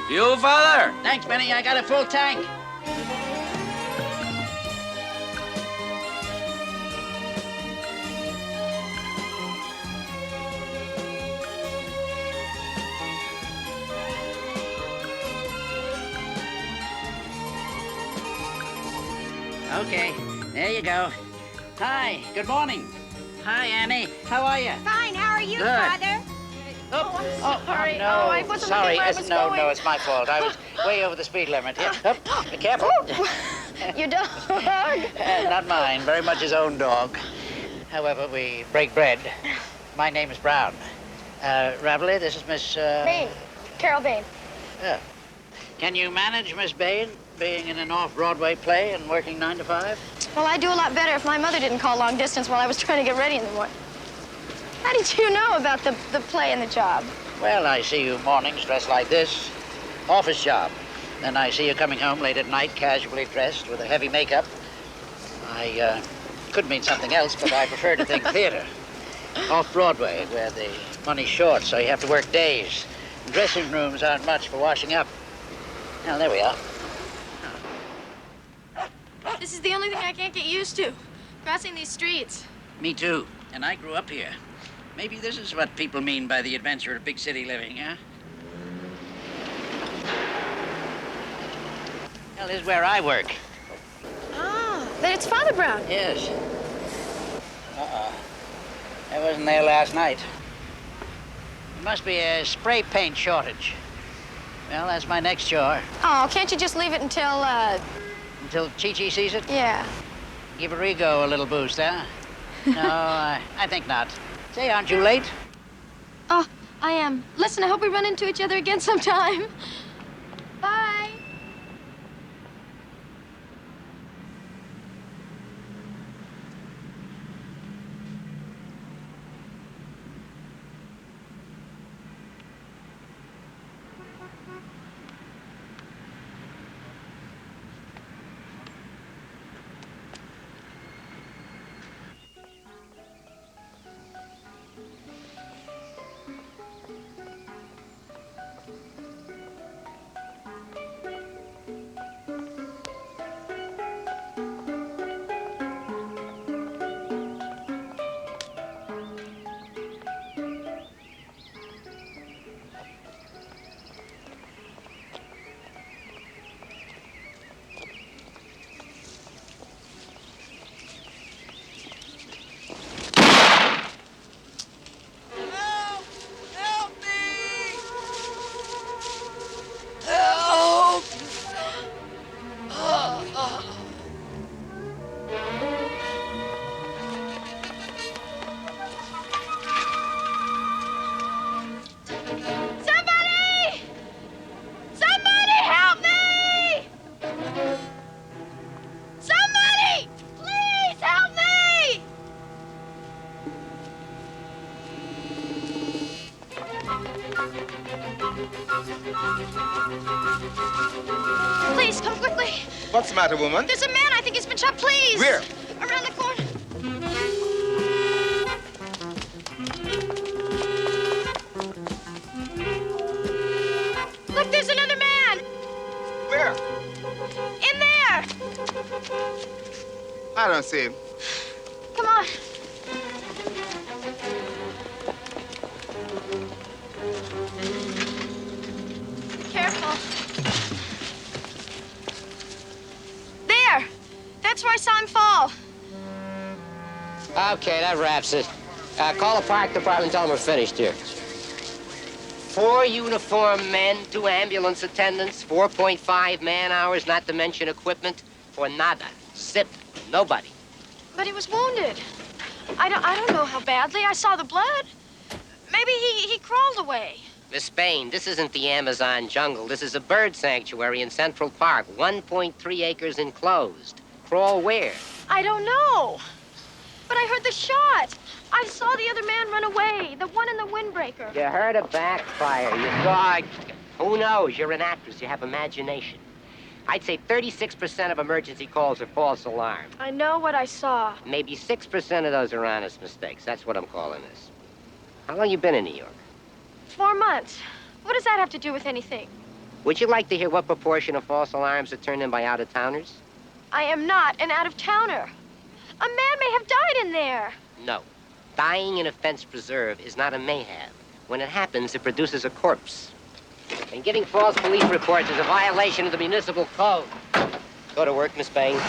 Fuel, Father? Thanks, Benny. I got a full tank. Okay, there you go. Hi, good morning. Hi, Annie. How are you? Fine, how are you, Good. Father? Oh, sorry. no. Oh, I wasn't Sorry. looking where I was no, going. it's my fault. I was way over the speed limit. Here. Be careful. Your dog. Not mine. Very much his own dog. However, we break bread. My name is Brown. Rabelais, this is Miss... Bain. Carol Bain. Yeah. Can you manage, Miss Bain, being in an off-Broadway play and working 9 to 5? Well, I'd do a lot better if my mother didn't call long distance while I was trying to get ready in the morning. How did you know about the play and the job? Well, I see you mornings dressed like this. Office job. Then I see you coming home late at night, casually dressed with a heavy makeup. I could mean something else, but I prefer to think theater. Off-Broadway, where the money's short, so you have to work days. And dressing rooms aren't much for washing up. Well, there we are. This is the only thing I can't get used to, crossing these streets. Me too. And I grew up here. Maybe this is what people mean by the adventure of big city living, huh? Well, this is where I work. Ah, then it's Father Brown. Yes. I wasn't there last night. There must be a spray paint shortage. Well, that's my next chore. Oh, can't you just leave it until, Until Chi-Chi sees it? yeah. Give Arrigo a little boost, huh? No, I think not. Say, aren't you late? Oh, I am. Listen, I hope we run into each other again sometime. Bye. Somebody! Somebody help me! Somebody! Please help me! Please, come quickly. What's the matter, woman? There's a man I think he's been shot, please. Where? Around the corner. Look, there's another man. Where? In there. I don't see him. Come on. Be careful. There. That's where I saw him fall. Okay, that wraps it. Call the park department and tell them we're finished here. 4 uniformed men, 2 ambulance attendants, 4.5 man-hours, not to mention equipment, for nada. Zip. Nobody. But he was wounded. I don't know how badly. I saw the blood. Maybe he crawled away. Miss Bain, this isn't the Amazon jungle. This is a bird sanctuary in Central Park, 1.3 acres enclosed. Crawl where? I don't know. But I heard the shot. I saw the other man run away, the one in the windbreaker. You heard a backfire. You saw... Who knows? You're an actress. You have imagination. I'd say 36% of emergency calls are false alarm. I know what I saw. Maybe 6% of those are honest mistakes. That's what I'm calling this. How long you been in New York? 4 months. What does that have to do with anything? Would you like to hear what proportion of false alarms are turned in by out-of-towners? I am not an out-of-towner. A man may have died in there. No. Dying in a fenced preserve is not a mayhap. When it happens, it produces a corpse. And giving false police reports is a violation of the municipal code. Go to work, Miss Bain.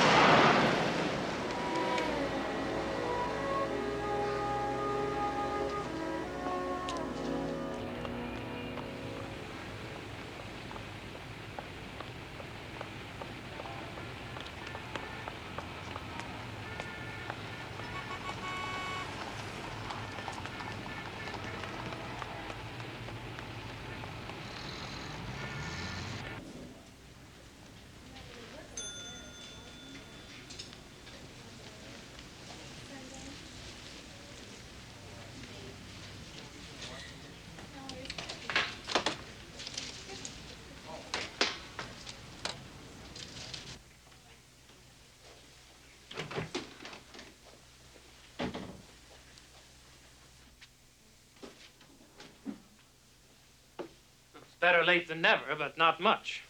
Better late than never, but not much.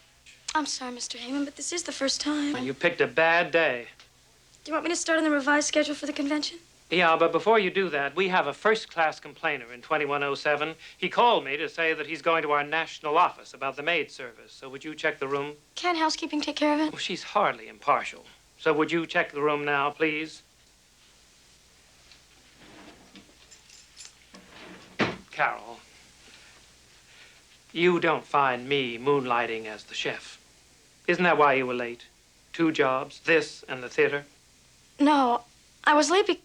I'm sorry, Mr. Heyman, but this is the first time. You picked a bad day. Do you want me to start on the revised schedule for the convention? Yeah, but before you do that, we have a first-class complainer in 2107. He called me to say that he's going to our national office about the maid service. So would you check the room? Can't housekeeping take care of it? Oh, she's hardly impartial. So would you check the room now, please? Carol, you don't find me moonlighting as the chef. Isn't that why you were late? 2 jobs, this and the theater? No, I was late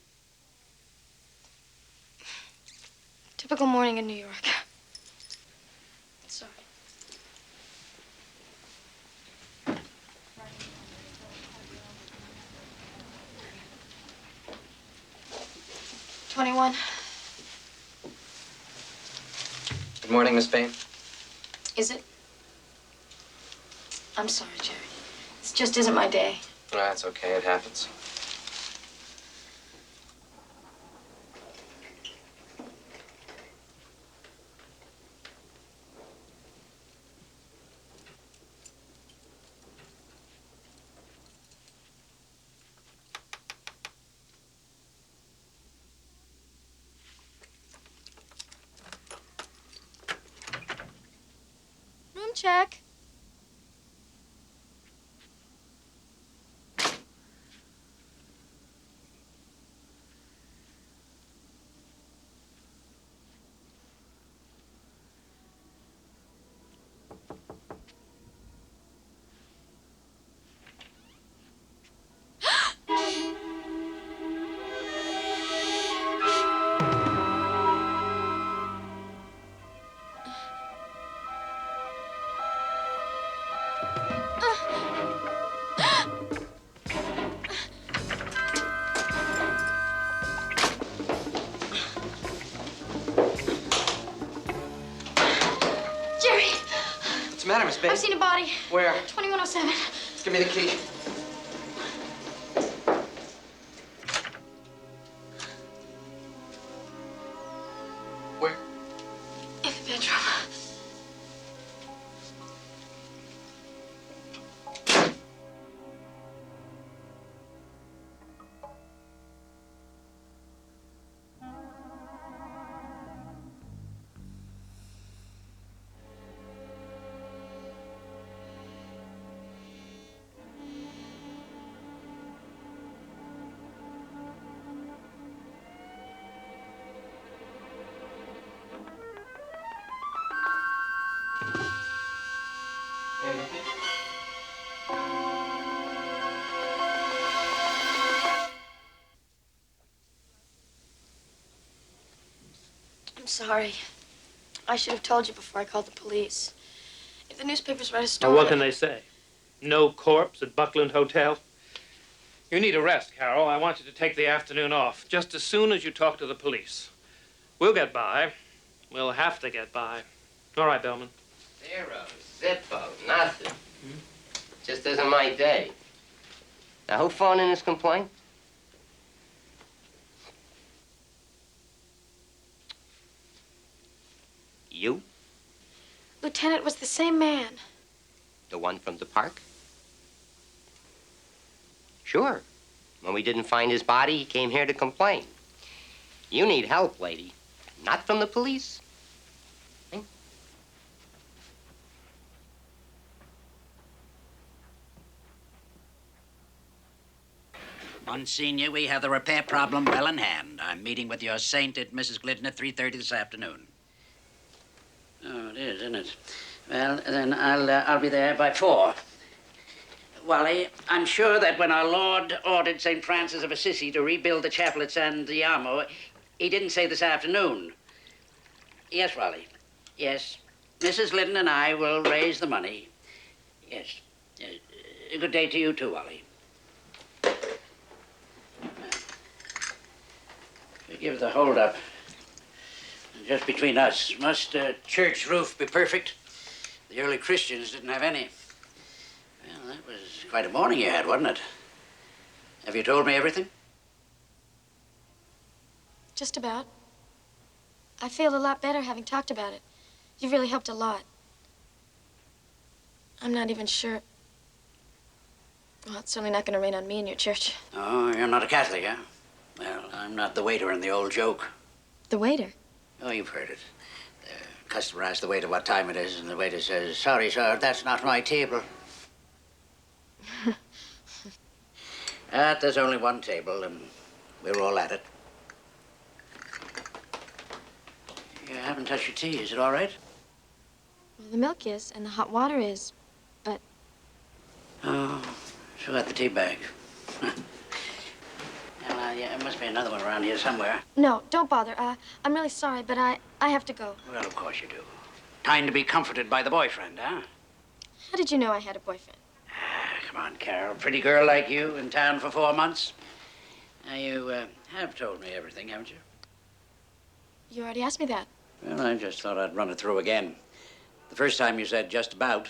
Typical morning in New York. Sorry. $21. Good morning, Miss Bain. Is it? I'm sorry, Jerry. This just isn't my day. That's okay. It happens. Room check. Jerry! What's the matter, Miss Bain? I've seen a body. Where? 2107. Give me the key. Where? In the bedroom. I'm sorry. I should have told you before I called the police. If the newspapers write a story... Now, what can they say? No corpse at Buckland Hotel? You need a rest, Carol. I want you to take the afternoon off, just as soon as you talk to the police. We'll get by. We'll have to get by. All right, Bellman. Zero, zippo, nothing. Just isn't my day. Now, who phoned in his complaint? You? Lieutenant, it was the same man. The one from the park? Sure. When we didn't find his body, he came here to complain. You need help, lady. Not from the police. Monsignor, we have the repair problem well in hand. I'm meeting with your saint at Mrs. Glidden at 3:30 this afternoon. Oh, it is, isn't it? Well, then I'll be there by 4. Wally, I'm sure that when our Lord ordered St. Francis of Assisi to rebuild the chapel at San Diamo, he didn't say this afternoon. Yes, Wally. Yes. Mrs. Glidden and I will raise the money. Yes. Good day to you, too, Wally. Forgive the hold-up. Just between us, must a church roof be perfect? The early Christians didn't have any. Well, that was quite a morning you had, wasn't it? Have you told me everything? Just about. I feel a lot better having talked about it. You've really helped a lot. I'm not even sure. Well, it's certainly not going to rain on me in your church. Oh, you're not a Catholic, huh? Well, I'm not the waiter in the old joke. The waiter? Oh, you've heard it. The customer asks the waiter what time it is, and the waiter says, "Sorry, sir, that's not my table." There's only one table, and we're all at it. You haven't touched your tea. Is it all right? Well, the milk is, and the hot water is, but... Oh, forgot the tea bag. Well, yeah, there must be another one around here somewhere. No, don't bother. I'm really sorry, but I have to go. Well, of course you do. Time to be comforted by the boyfriend, huh? How did you know I had a boyfriend? Come on, Carol. Pretty girl like you in town for 4 months. Now, you have told me everything, haven't you? You already asked me that. Well, I just thought I'd run it through again. The first time you said just about,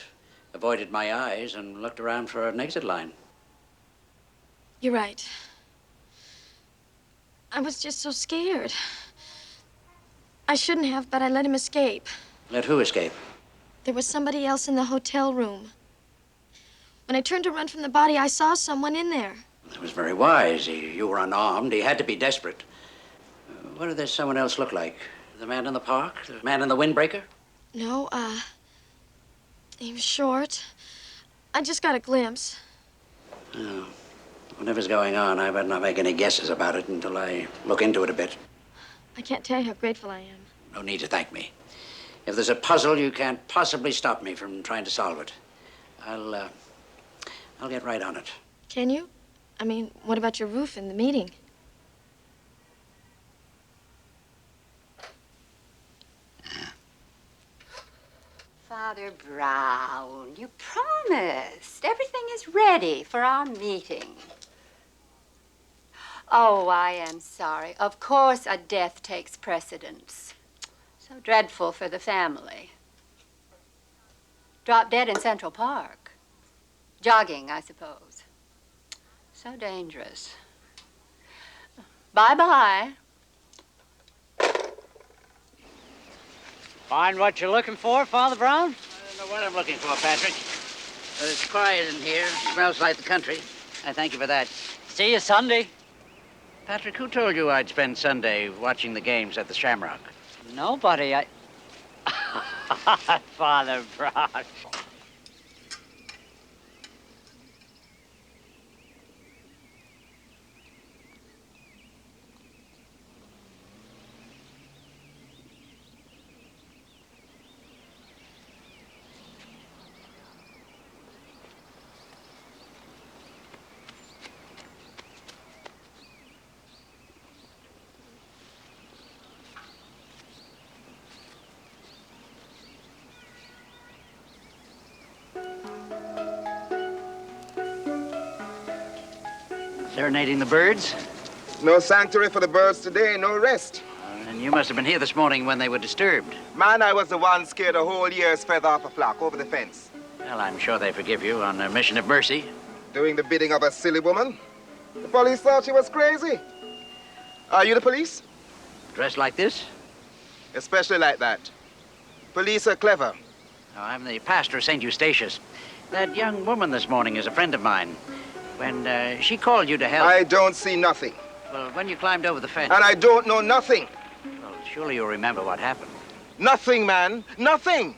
avoided my eyes and looked around for an exit line. You're right. I was just so scared. I shouldn't have, but I let him escape. Let who escape? There was somebody else in the hotel room. When I turned to run from the body, I saw someone in there. That was very wise. You were unarmed. He had to be desperate. What did this someone else look like? The man in the park? The man in the windbreaker? No, he was short. I just got a glimpse. Oh. Whatever's going on, I better not make any guesses about it until I look into it a bit. I can't tell you how grateful I am. No need to thank me. If there's a puzzle, you can't possibly stop me from trying to solve it. I'll get right on it. Can you? I mean, what about your roof and the meeting? Father Brown, you promised. Everything is ready for our meeting. Oh, I am sorry. Of course, a death takes precedence. So dreadful for the family. Dropped dead in Central Park. Jogging, I suppose. So dangerous. Bye-bye. Find what you're looking for, Father Brown? I don't know what I'm looking for, Patrick. But it's quiet in here. Smells like the country. I thank you for that. See you Sunday. Patrick, who told you I'd spend Sunday watching the games at the Shamrock? Nobody. Father Brown. Serenading the birds? No sanctuary for the birds today, no rest. And you must have been here this morning when they were disturbed. Man, I was the one scared a whole year's feather off a flock over the fence. Well, I'm sure they forgive you on a mission of mercy. Doing the bidding of a silly woman. The police thought she was crazy. Are you the police? Dressed like this? Especially like that. Police are clever. Oh, I'm the pastor of St. Eustatius. That young woman this morning is a friend of mine. When she called you to help... I don't see nothing. Well, when you climbed over the fence... And I don't know nothing. Well, surely you'll remember what happened. Nothing, man. Nothing.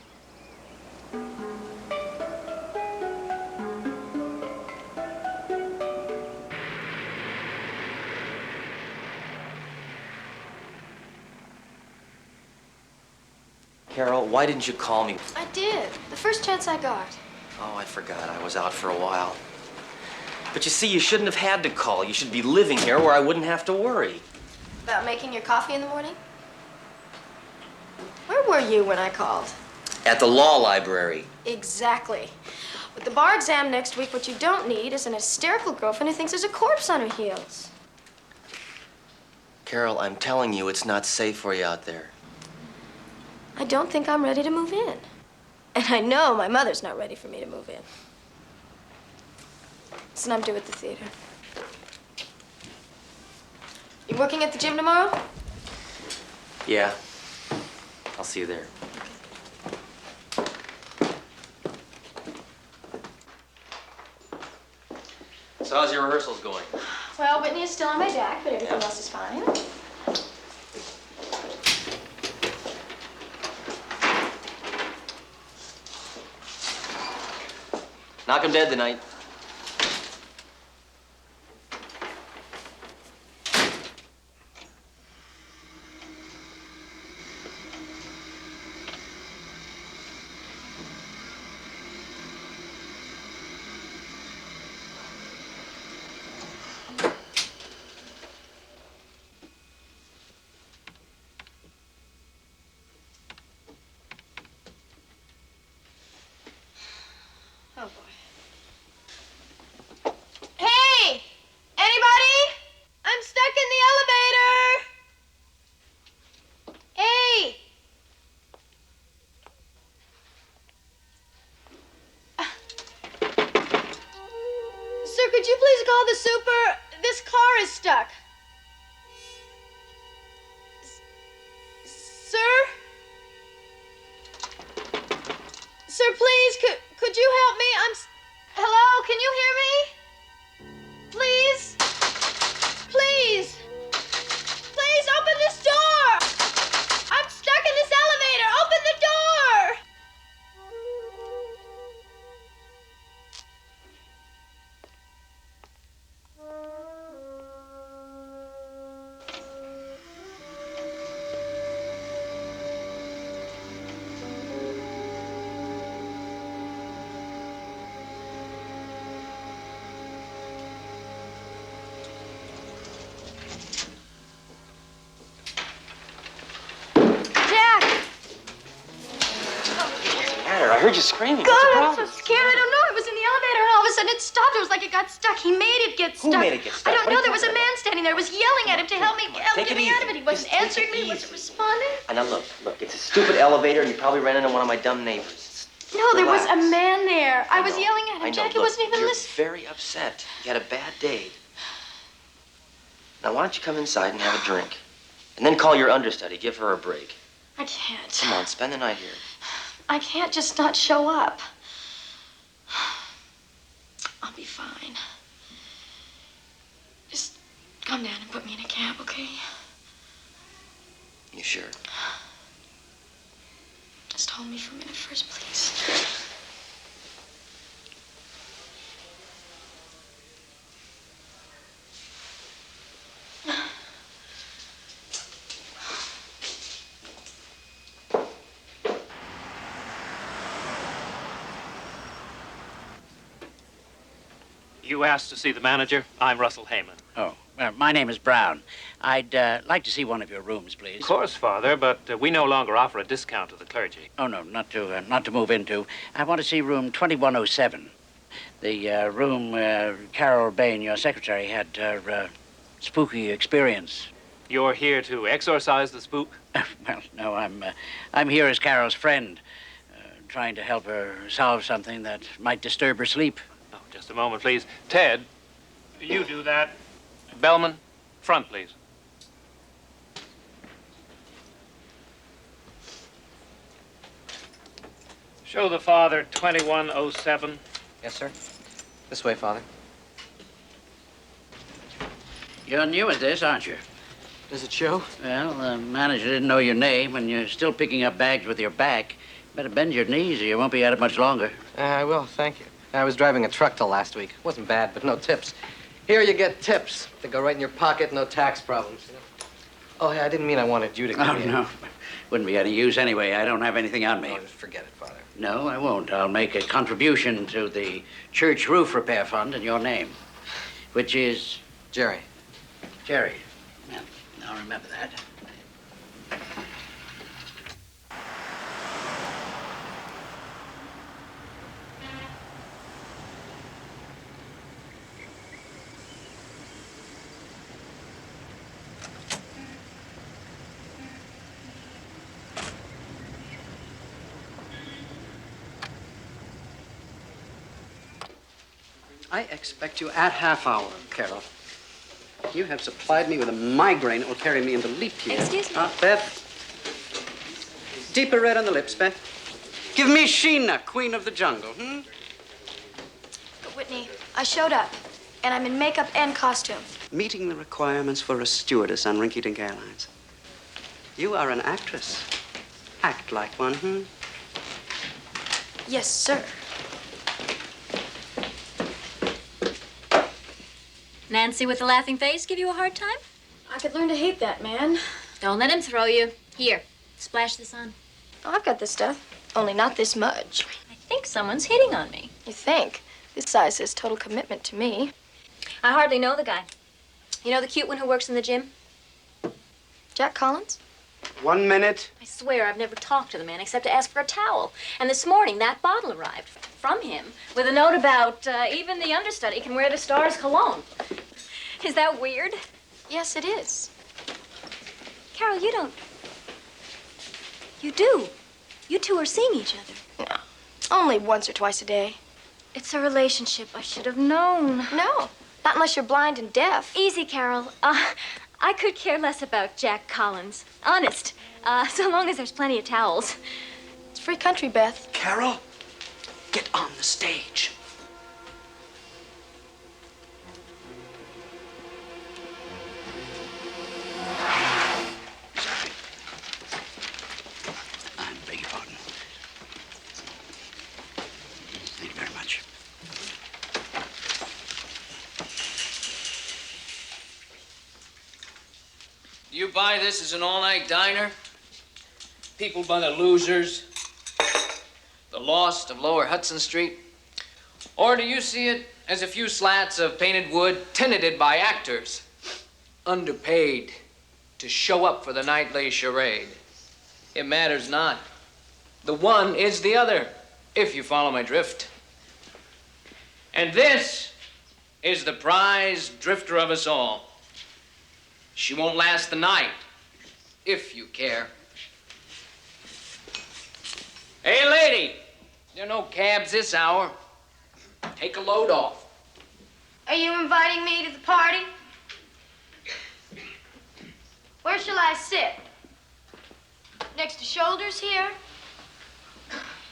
Carol, why didn't you call me? I did. The first chance I got. Oh, I forgot. I was out for a while. But you see, you shouldn't have had to call. You should be living here where I wouldn't have to worry. About making your coffee in the morning? Where were you when I called? At the law library. Exactly. With the bar exam next week, what you don't need is an hysterical girlfriend who thinks there's a corpse on her heels. Carol, I'm telling you, it's not safe for you out there. I don't think I'm ready to move in. And I know my mother's not ready for me to move in. Listen, I'm due at the theater. You working at the gym tomorrow? Yeah. I'll see you there. So how's your rehearsals going? Well, Whitney is still on my deck, but everything else is fine. Knock him dead tonight. Oh, boy. Hey! Anybody? I'm stuck in the elevator! Hey! Sir, could you please call the super? This car is stuck. Sir? Sir, please, could you help me? Hello, can you hear me? Please? Please? Please open this door! I'm stuck in this elevator! Open the door! I heard you screaming. God, What's the I'm problem? so scared. I don't know. I was in the elevator and all of a sudden it stopped. It was like it got stuck. He made it get stuck. Who made it get stuck? I don't What are know. you There was a talking man standing there. I was yelling at him to help me Take get it me out easy. of it. He wasn't Just take answering it me. He easy. wasn't responding. And now look, it's a stupid elevator and you probably ran into one of my dumb neighbors. No, there was a Relax. man there. I was know, yelling at him. I know. Jackie Look, wasn't even you're listening. very upset. You had a bad day. Now, why don't you come inside and have a drink? And then call your understudy. Give her a break. I can't. Come on, spend the night here. I can't just not show up. I'll be fine. Just come down and put me in a cab, okay? You sure? Just hold me for a minute first, please. You asked to see the manager? I'm Russell Heyman. Oh, well, my name is Brown. I'd like to see one of your rooms, please. Of course, Father, but we no longer offer a discount to the clergy. Oh, no, not to move into. I want to see room 2107. The room Carol Bain, your secretary, had her spooky experience. You're here to exorcise the spook? Well, no, I'm here as Carol's friend, trying to help her solve something that might disturb her sleep. Oh, just a moment, please. Ted, you do that. Bellman, front, please. Show the father 2107. Yes, sir. This way, Father. You're new at this, aren't you? Does it show? Well, the manager didn't know your name, and you're still picking up bags with your back. Better bend your knees or you won't be at it much longer. I will, thank you. I was driving a truck till last week. Wasn't bad, but no tips. Here you get tips. They go right in your pocket, no tax problems. Oh, hey, I didn't mean I wanted you to give me No. Wouldn't be any use anyway. I don't have anything on me. Oh, just forget it, Father. No, I won't. I'll make a contribution to the church roof repair fund in your name, which is... Jerry. Jerry. Well, I'll remember that. I expect you at half hour, Carol. You have supplied me with a migraine that will carry me into leap year. Excuse me? Beth. Deeper red on the lips, Beth. Give me Sheena, queen of the jungle, But Whitney, I showed up, and I'm in makeup and costume. Meeting the requirements for a stewardess on Rinky Dink Airlines. You are an actress. Act like one, Yes, sir. Nancy with the laughing face give you a hard time? I could learn to hate that man. Don't let him throw you. Here, splash this on. Oh, I've got this stuff, only not this much. I think someone's hitting on me. You think? This size is total commitment to me. I hardly know the guy. You know the cute one who works in the gym? Jack Collins? 1 minute. I swear I've never talked to the man except to ask for a towel. And this morning, that bottle arrived from him with a note about even the understudy can wear the star's cologne. Is that weird? Yes, it is. Carol, you don't... You do. You two are seeing each other. No, only once or twice a day. It's a relationship. I should have known. No, not unless you're blind and deaf. Easy, Carol. I could care less about Jack Collins. Honest. So long as there's plenty of towels. It's free country, Beth. Carol, get on the stage. Sorry. I beg your pardon. Thank you very much. Do you buy this as an all-night diner? People by the losers, the lost of Lower Hudson Street? Or do you see it as a few slats of painted wood tenanted by actors, underpaid to show up for the nightly charade? It matters not. The one is the other, if you follow my drift. And this is the prize drifter of us all. She won't last the night, if you care. Hey, lady, there are no cabs this hour. Take a load off. Are you inviting me to the party? Where shall I sit? Next to Shoulders here?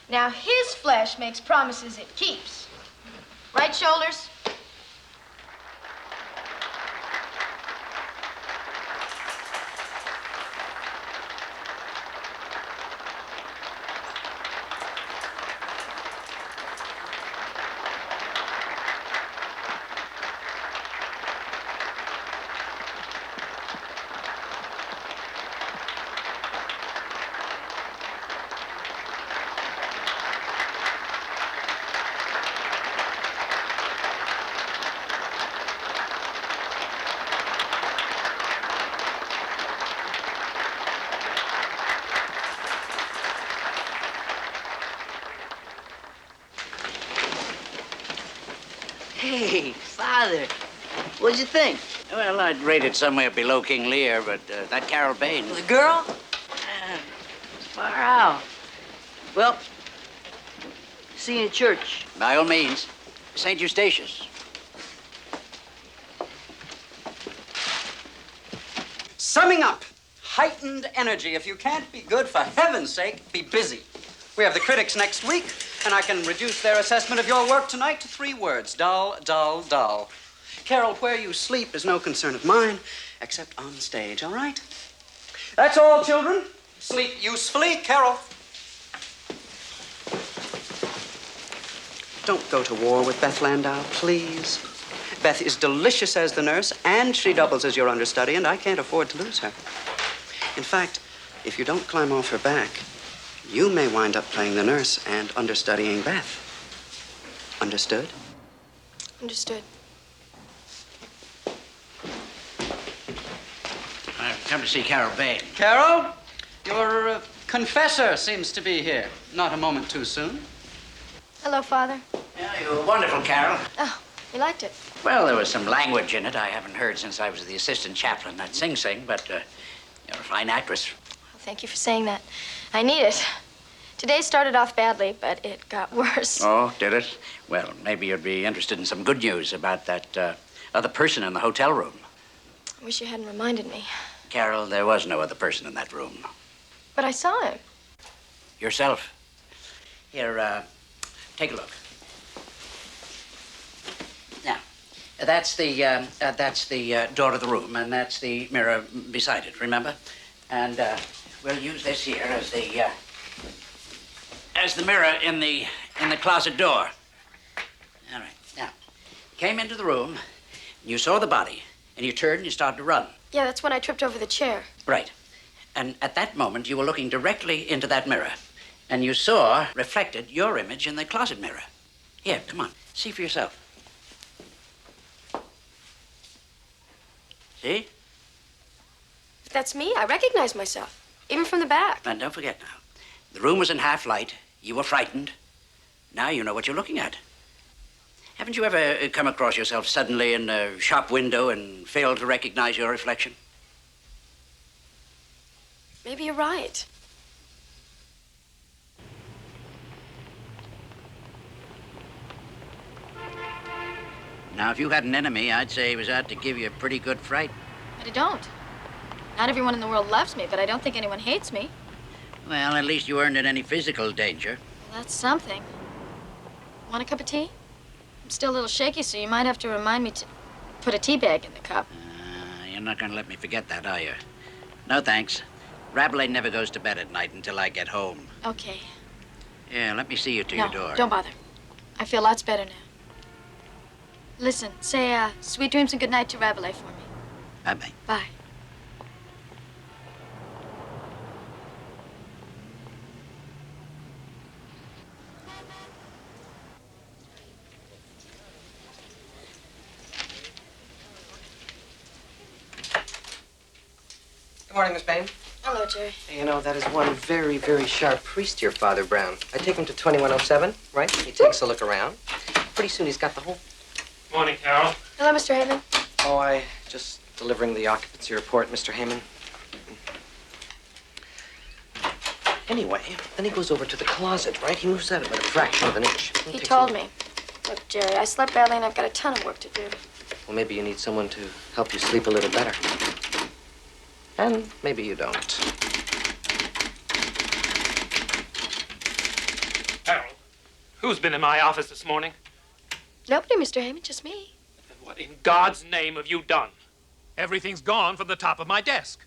Now, his flesh makes promises it keeps. Right, Shoulders? Hey, Father, what'd you think? Well, I'd rate it somewhere below King Lear, but that Carol Bain. The girl? Far out. Well, see you in church. By all means. St. Eustatius. Summing up, heightened energy. If you can't be good, for heaven's sake, be busy. We have the critics next week. And I can reduce their assessment of your work tonight to 3 words. Dull, dull, dull. Carol, where you sleep is no concern of mine, except on stage, all right? That's all, children. Sleep usefully. Carol. Don't go to war with Beth Landau, please. Beth is delicious as the nurse, and she doubles as your understudy, and I can't afford to lose her. In fact, if you don't climb off her back, you may wind up playing the nurse and understudying Beth. Understood? Understood. I've come to see Carol Bain. Carol, your confessor seems to be here. Not a moment too soon. Hello, Father. Yeah, you're wonderful, Carol. Oh, you liked it? Well, there was some language in it I haven't heard since I was the assistant chaplain at Sing Sing, but you're a fine actress. Well, thank you for saying that. I need it. Today started off badly, but it got worse. Oh, did it? Well, maybe you'd be interested in some good news about that other person in the hotel room. I wish you hadn't reminded me. Carol, there was no other person in that room. But I saw him. Yourself. Here, take a look. Now, that's the door of the room, and that's the mirror beside it, remember? And we'll use this here as the mirror in the closet door. All right. Now, you came into the room, and you saw the body, and you turned and you started to run. Yeah, that's when I tripped over the chair. Right. And at that moment, you were looking directly into that mirror, and you saw reflected your image in the closet mirror. Here, come on. See for yourself. See? That's me. I recognize myself, even from the back. And don't forget now, the room was in half light. You were frightened. Now you know what you're looking at. Haven't you ever come across yourself suddenly in a shop window and failed to recognize your reflection? Maybe you're right. Now, if you had an enemy, I'd say he was out to give you a pretty good fright. But I don't. Not everyone in the world loves me, but I don't think anyone hates me. Well, at least you weren't in any physical danger. Well, that's something. Want a cup of tea? I'm still a little shaky, so you might have to remind me to put a tea bag in the cup. You're not going to let me forget that, are you? No, thanks. Rabelais never goes to bed at night until I get home. Okay. Yeah, let me see you to No, your door. don't bother. I feel lots better now. Listen, say sweet dreams and good night to Rabelais for me. Bye-bye. Bye. Good morning, Miss Bain. Hello, Jerry. Hey, you know, that is one very, very sharp priest, your Father Brown. I take him to 2107, right? He takes a look around. Pretty soon he's got the whole... Morning, Carol. Hello, Mr. Heyman. Oh, I just delivering the occupancy report, Mr. Heyman. Anyway, then he goes over to the closet, right? He moves out about a fraction of an inch. He told me. Look, Jerry, I slept badly and I've got a ton of work to do. Well, maybe you need someone to help you sleep a little better. And maybe you don't. Carol, who's been in my office this morning? Nobody, Mr. Heyman, just me. And what in God's name have you done? Everything's gone from the top of my desk.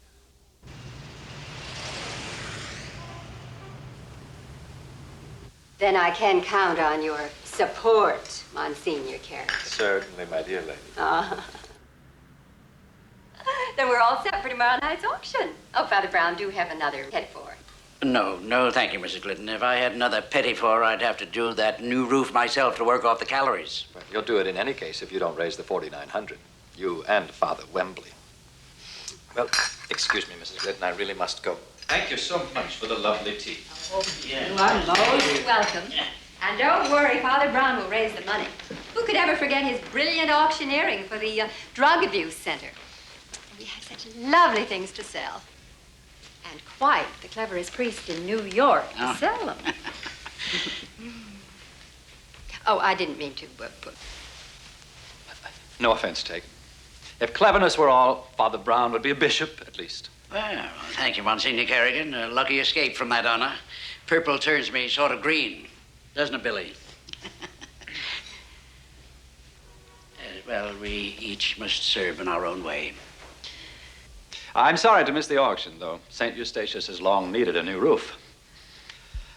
Then I can count on your support, Monsignor Carey. Certainly, my dear lady. Then we're all set for tomorrow night's auction. Oh, Father Brown, do have another head for. No, thank you, Mrs. Glidden. If I had another petty for, I'd have to do that new roof myself to work off the calories. Well, you'll do it in any case if you don't raise the 4,900. You and Father Wembley. Well, excuse me, Mrs. Glidden. I really must go. Thank you so much for the lovely tea. Oh, yeah. You are most welcome. And don't worry, Father Brown will raise the money. Who could ever forget his brilliant auctioneering for the Drug Abuse Center? We had such lovely things to sell. And quite the cleverest priest in New York to sell them. Oh, I didn't mean to put... No offense taken. If cleverness were all, Father Brown would be a bishop, at least. Well, thank you, Monsignor Kerrigan. A lucky escape from that honor. Purple turns me sort of green. Doesn't it, Billy? Well, we each must serve in our own way. I'm sorry to miss the auction, though. St. Eustatius has long needed a new roof,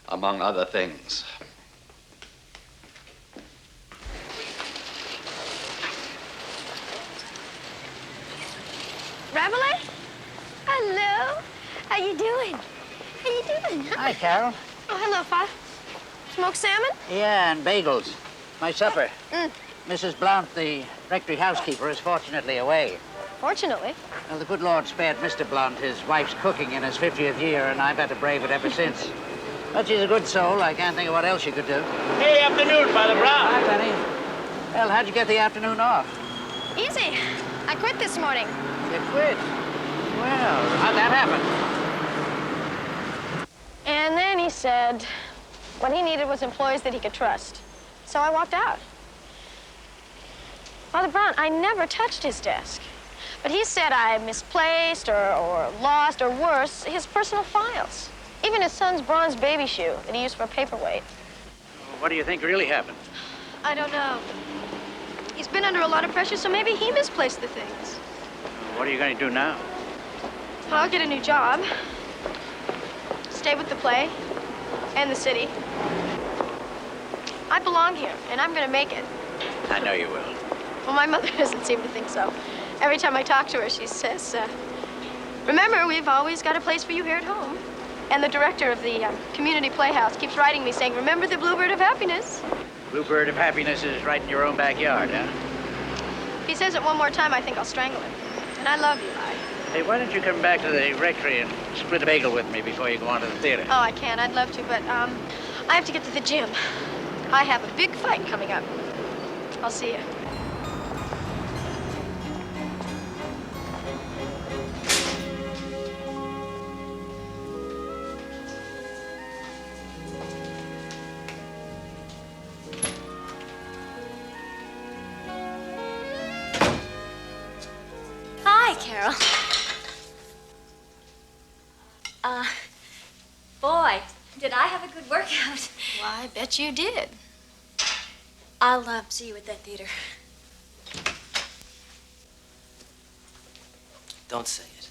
among other things. Rabelais? Hello. How you doing? How you doing? Hi, Carol. Oh, hello, Father. Smoked salmon? Yeah, and bagels. My supper. Mm. Mrs. Blount, the rectory housekeeper, is fortunately away. Fortunately. Well, the good Lord spared Mr. Blount his wife's cooking in his 50th year, and I've had to brave it ever since. But she's a good soul. I can't think of what else she could do. Hey, afternoon, Father Brown. Hi, Benny. Well, how'd you get the afternoon off? Easy. I quit this morning. You quit? Well, how'd that happen? And then he said what he needed was employees that he could trust. So I walked out. Father Brown, I never touched his desk. But he said I misplaced or lost, or worse, his personal files. Even his son's bronze baby shoe that he used for a paperweight. What do you think really happened? I don't know. He's been under a lot of pressure, so maybe he misplaced the things. What are you going to do now? Well, I'll get a new job. Stay with the play and the city. I belong here, and I'm going to make it. I know you will. Well, my mother doesn't seem to think so. Every time I talk to her, she says, remember, we've always got a place for you here at home. And the director of the community playhouse keeps writing me saying, remember the Bluebird of Happiness. Bluebird of Happiness is right in your own backyard, huh? If he says it one more time, I think I'll strangle him. And I love you, I. Hey, why don't you come back to the rectory and split a bagel with me before you go on to the theater? Oh, I can. I'd love to, but I have to get to the gym. I have a big fight coming up. I'll see you. Hi, Carol. Boy, did I have a good workout. Why, I bet you did. I'll see you at that theater. Don't say it.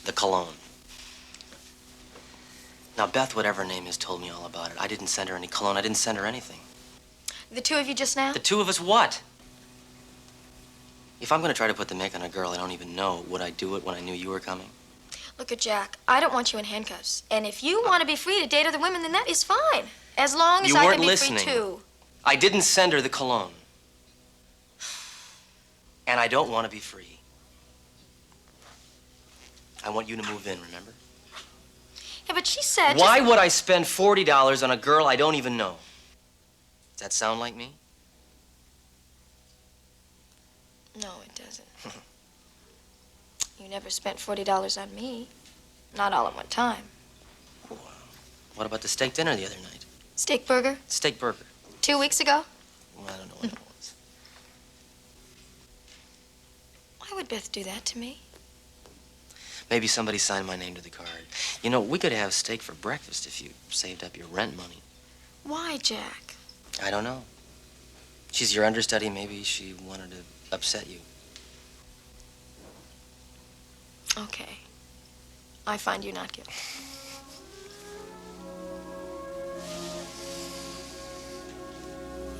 The cologne. Now, Beth, whatever her name is, told me all about it. I didn't send her any cologne. I didn't send her anything. The two of you just now? The two of us what? If I'm going to try to put the make on a girl I don't even know, would I do it when I knew you were coming? Look at Jack. I don't want you in handcuffs. And if you want to be free to date other women, then that is fine. As long as You I weren't can be listening. free too. I didn't send her the cologne. And I don't want to be free. I want you to move in, remember? Yeah, but she said Why would I spend $40 on a girl I don't even know? Does that sound like me? No, it doesn't. You never spent $40 on me. Not all at one time. What about the steak dinner the other night? Steak burger? Steak burger. 2 weeks ago? Well, I don't know what it was. Why would Beth do that to me? Maybe somebody signed my name to the card. You know, we could have steak for breakfast if you saved up your rent money. Why, Jack? I don't know. She's your understudy. Maybe she wanted to upset you. Okay. I find you not guilty.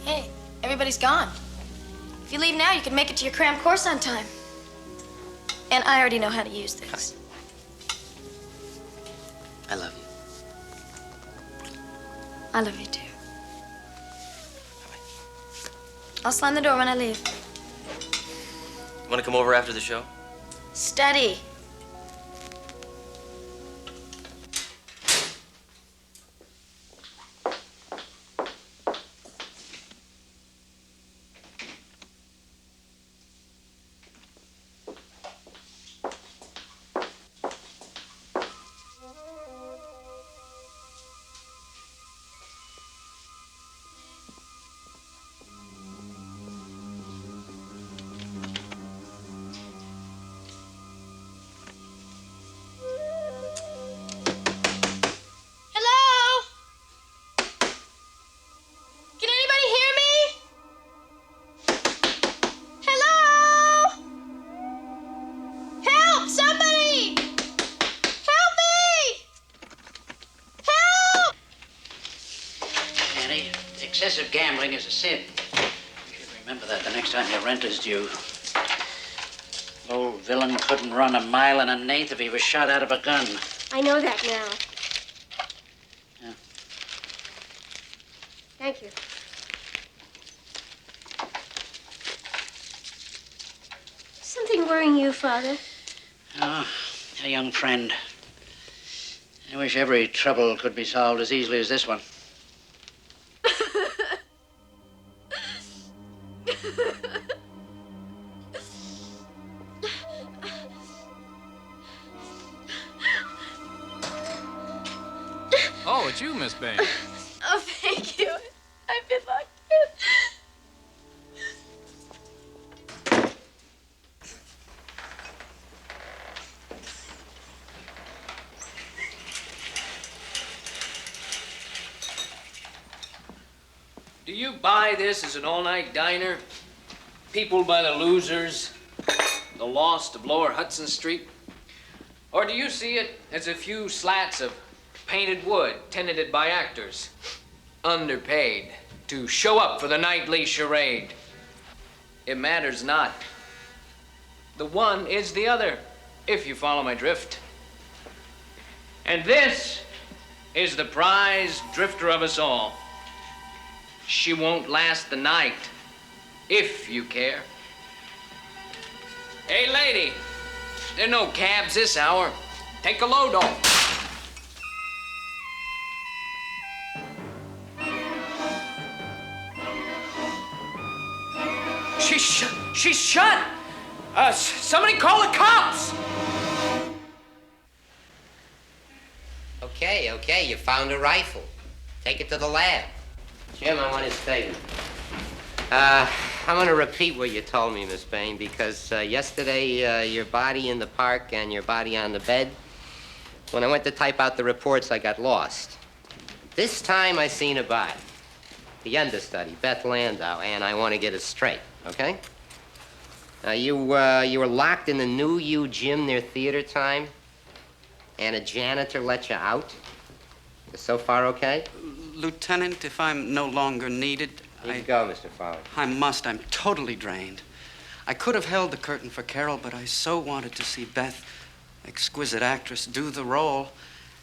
Hey, everybody's gone. If you leave now, you can make it to your cram course on time. And I already know how to use this. I love you. I love you too. I'll slam the door when I leave. You want to come over after the show? Study. Excessive gambling is a sin. You should remember that the next time your rent is due. Old villain couldn't run a mile and an eighth if he was shot out of a gun. I know that now. Yeah. Thank you. Something worrying you, Father? Oh, a young friend. I wish every trouble could be solved as easily as this one. Oh, it's you, Miss Bain. Oh, thank you. I've been lucky. Do you buy this as an all-night diner? Peopled by the losers, the lost of Lower Hudson Street? Or do you see it as a few slats of painted wood tenanted by actors, underpaid to show up for the nightly charade? It matters not. The one is the other, if you follow my drift. And this is the prize drifter of us all. She won't last the night, if you care. Hey, lady, there are no cabs this hour. Take a load off. She's shot. Somebody call the cops. Okay, you found a rifle. Take it to the lab. Jim, I want his statement. I'm going to repeat what you told me, Miss Bain, because yesterday, your body in the park and your body on the bed, when I went to type out the reports, I got lost. This time, I seen a body. The understudy, Beth Landau, and I want to get it straight, okay? You were locked in the New U gym near theater time, and a janitor let you out? So far, okay? Lieutenant, if I'm no longer needed, You can go, Mr. Fowler. I must. I'm totally drained. I could have held the curtain for Carol, but I so wanted to see Beth, exquisite actress, do the role,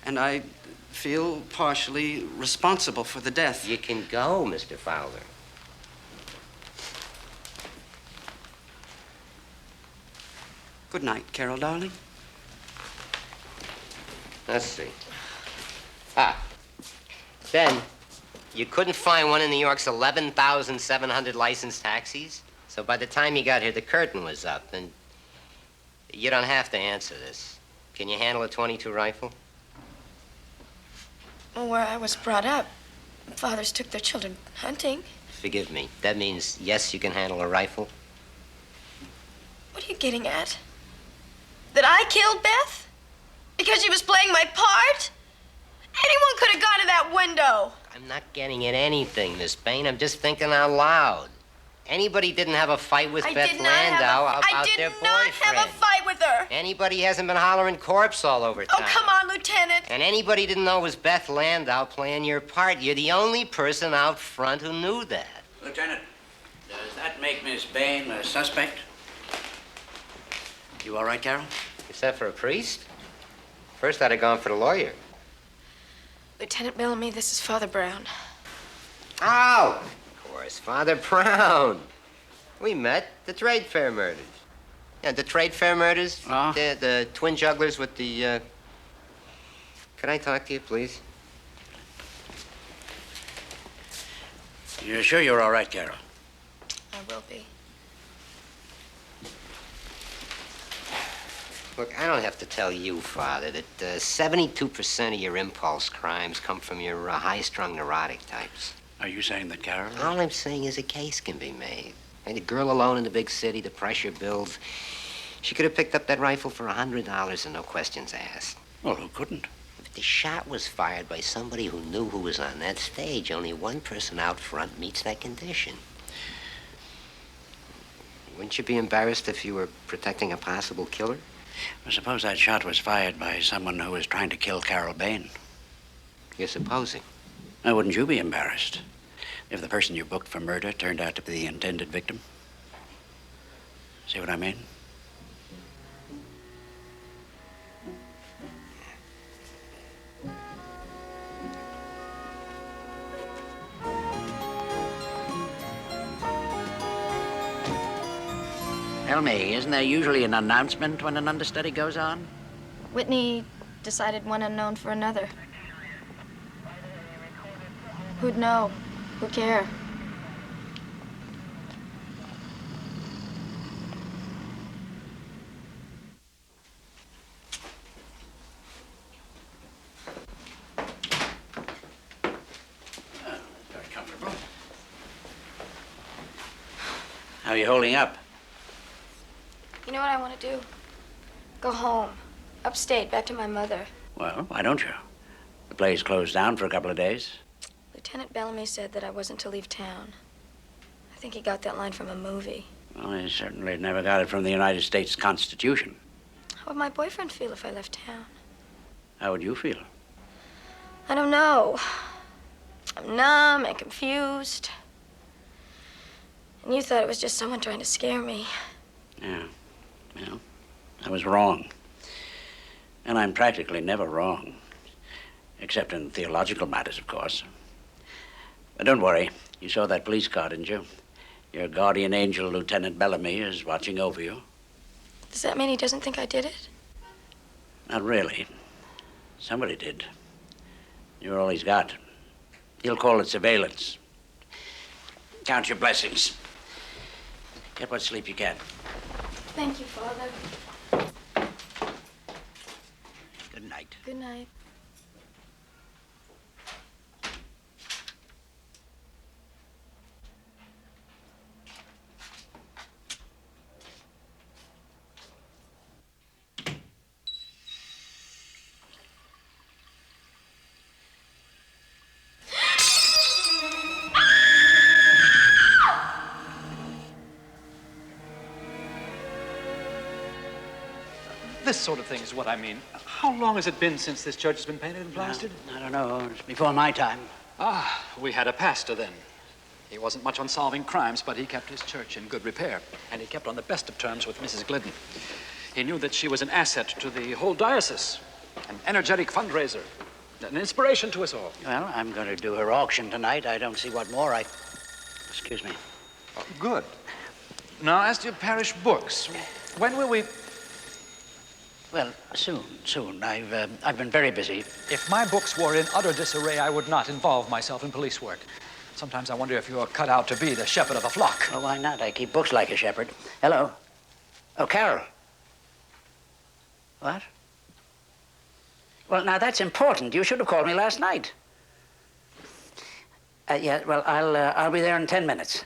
and I feel partially responsible for the death. You can go, Mr. Fowler. Good night, Carol, darling. Let's see. Then, you couldn't find one in New York's 11,700 licensed taxis? So by the time you got here, the curtain was up, and you don't have to answer this. Can you handle a .22 rifle? Well, where I was brought up, fathers took their children hunting. Forgive me. That means, yes, you can handle a rifle? What are you getting at? That I killed Beth? Because she was playing my part? Anyone could have gone to that window. I'm not getting at anything, Miss Bain. I'm just thinking out loud. Anybody didn't have a fight with Beth Landau about their boyfriend. I did not have a fight with her. Anybody hasn't been hollering corpse all over town. Oh, come on, Lieutenant. And anybody didn't know it was Beth Landau playing your part. You're the only person out front who knew that. Lieutenant, does that make Miss Bain a suspect? You all right, Carol? Except for a priest? First, I'd have gone for the lawyer. Lieutenant Bellamy, this is Father Brown. Oh, of course, Father Brown. We met the trade fair murders. Yeah, the trade fair murders. Oh. The twin jugglers with the, Can I talk to you, please? You're sure you're all right, Carol? I will be. Look, I don't have to tell you, Father, that 72% of your impulse crimes come from your high-strung neurotic types. Are you saying that, Carol? All I'm saying is a case can be made. And a girl alone in the big city, the pressure builds. She could have picked up that rifle for $100 and no questions asked. Well, who couldn't? But the shot was fired by somebody who knew who was on that stage. Only one person out front meets that condition. Wouldn't you be embarrassed if you were protecting a possible killer? Well, suppose that shot was fired by someone who was trying to kill Carol Bain. You're supposing? Now, wouldn't you be embarrassed? if the person you booked for murder turned out to be the intended victim? See what I mean? Tell me, isn't there usually an announcement when an understudy goes on? Whitney decided one unknown for another. Who'd know? Who'd care? Very comfortable. How are you holding up? You know what I want to do? Go home. Upstate, back to my mother. Well, why don't you? The play's closed down for a couple of days. Lieutenant Bellamy said that I wasn't to leave town. I think he got that line from a movie. Well, he certainly never got it from the United States Constitution. How would my boyfriend feel if I left town? How would you feel? I don't know. I'm numb and confused. And you thought it was just someone trying to scare me. Yeah. Well, I was wrong. And I'm practically never wrong. Except in theological matters, of course. But don't worry. You saw that police car, didn't you? Your guardian angel, Lieutenant Bellamy, is watching over you. Does that mean he doesn't think I did it? Not really. Somebody did. You're all he's got. He'll call it surveillance. Count your blessings. Get what sleep you can. Thank you, Father. Good night. Good night. This sort of thing is what I mean. How long has it been since this church has been painted and plastered? I don't know. It's before my time. Ah, we had a pastor then. He wasn't much on solving crimes, but he kept his church in good repair. And he kept on the best of terms with Mrs. Glidden. He knew that she was an asset to the whole diocese, an energetic fundraiser, an inspiration to us all. Well, I'm going to do her auction tonight. I don't see what more I... Excuse me. Oh, good. Now, as to your parish books, when will we... Well, soon. I've been very busy. If my books were in utter disarray, I would not involve myself in police work. Sometimes I wonder if you're cut out to be the shepherd of a flock. Well, why not? I keep books like a shepherd. Hello. Oh, Carol. What? Well, now that's important. You should have called me last night. Yeah. Well, I'll be there in 10 minutes.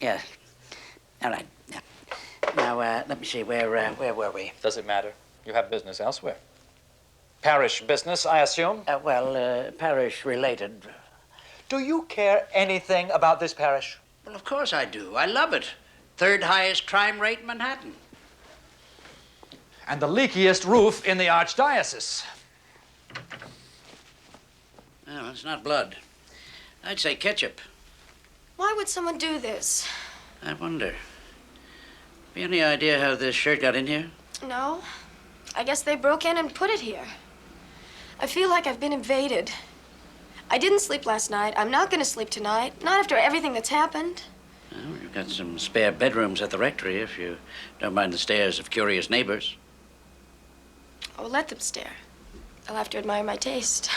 Yes. All right. Yeah. Now, let me see. Where were we? Does it matter? You have business elsewhere. Parish business, I assume? Parish related. Do you care anything about this parish? Well, of course I do. I love it. Third highest crime rate in Manhattan. And the leakiest roof in the archdiocese. Well, it's not blood. I'd say ketchup. Why would someone do this? I wonder. Have you any idea how this shirt got in here? No. I guess they broke in and put it here. I feel like I've been invaded. I didn't sleep last night. I'm not going to sleep tonight. Not after everything that's happened. Well, you've got some spare bedrooms at the rectory if you don't mind the stares of curious neighbors. Oh, let them stare. They'll have to admire my taste.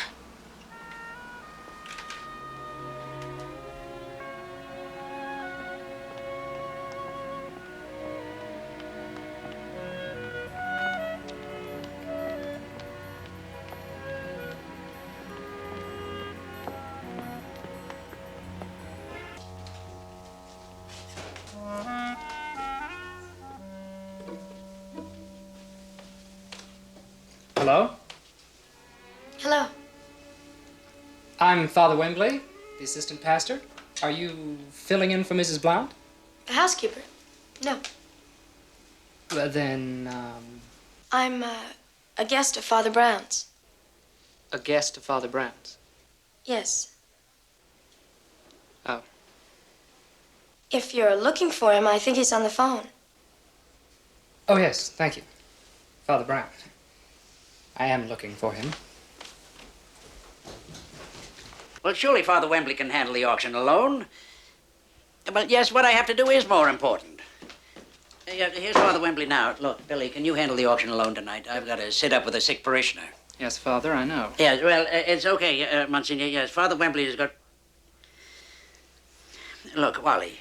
Hello? Hello. I'm Father Wembley, the assistant pastor. Are you filling in for Mrs. Blount? The housekeeper? No. Well, then, I'm a guest of Father Brown's. a guest of Father Brown's. Yes. Oh. If you're looking for him, I think he's on the phone. Oh, yes, thank you. Father Brown. I am looking for him. Well, surely Father Wembley can handle the auction alone. But yes, what I have to do is more important. Here's Father Wembley now. Look, Billy, can you handle the auction alone tonight? I've got to sit up with a sick parishioner. Yes, Father, I know. Yes, well, it's okay, Monsignor. Yes, Father Wembley has got... Look, Wally,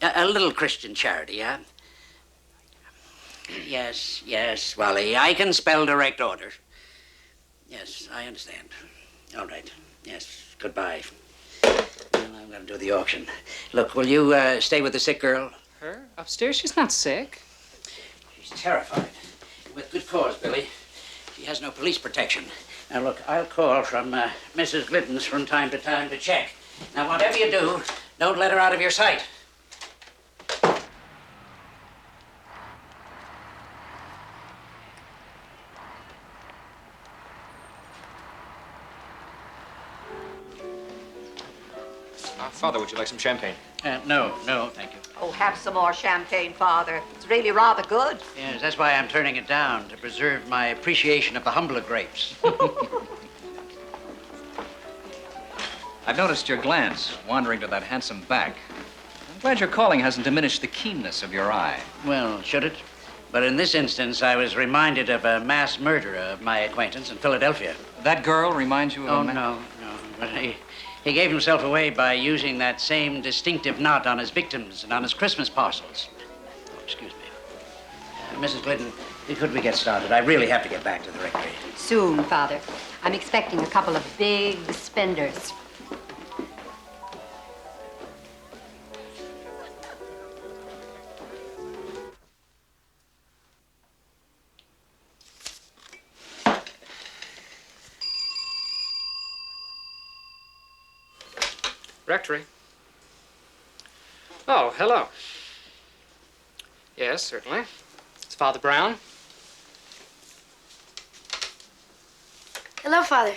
a little Christian charity, huh? Yes, Wally, I can spell direct order. Yes, I understand. All right. Yes, goodbye. Well, I'm going to do the auction. Look, will you stay with the sick girl? Her? Upstairs? She's not sick. She's terrified. With good cause, Billy. She has no police protection. Now, look, I'll call from Mrs. Glidden's from time to time to check. Now, whatever you do, don't let her out of your sight. Father, would you like some champagne? No, thank you. Oh, have some more champagne, Father. It's really rather good. Yes, that's why I'm turning it down, to preserve my appreciation of the humbler grapes. I've noticed your glance wandering to that handsome back. I'm glad your calling hasn't diminished the keenness of your eye. Well, should it? But in this instance, I was reminded of a mass murder of my acquaintance in Philadelphia. That girl reminds you of a man? No. But he gave himself away by using that same distinctive knot on his victims and on his Christmas parcels. Oh, excuse me. Mrs. Glidden, could we get started? I really have to get back to the rectory. Soon, Father. I'm expecting a couple of big spenders. Rectory. Oh, hello. Yes, certainly. It's Father Brown. Hello, Father.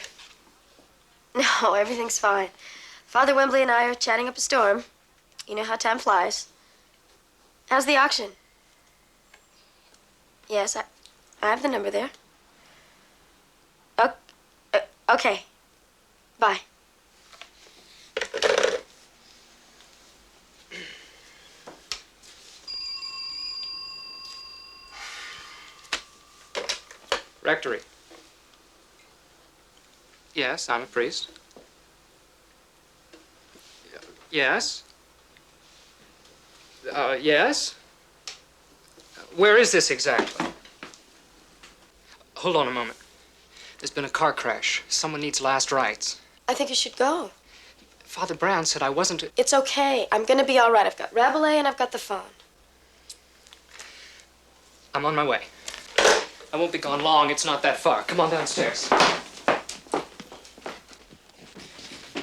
No, everything's fine. Father Wembley and I are chatting up a storm. You know how time flies. How's the auction? Yes, I have the number there. Okay. Bye. Rectory. Yes, I'm a priest. Yes. Yes. Where is this exactly? Hold on a moment. There's been a car crash. Someone needs last rites. I think you should go. Father Brown said I wasn't to... It's okay. I'm gonna be all right. I've got Rabelais and I've got the phone. I'm on my way. I won't be gone long. It's not that far. Come on downstairs.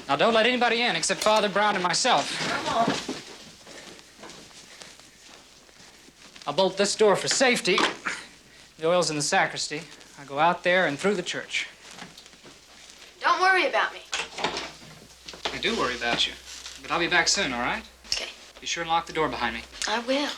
Now, don't let anybody in except Father Brown and myself. Come on. I'll bolt this door for safety. The oil's in the sacristy. I go out there and through the church. Don't worry about me. I do worry about you. But I'll be back soon, all right? Okay. Be sure and lock the door behind me. I will.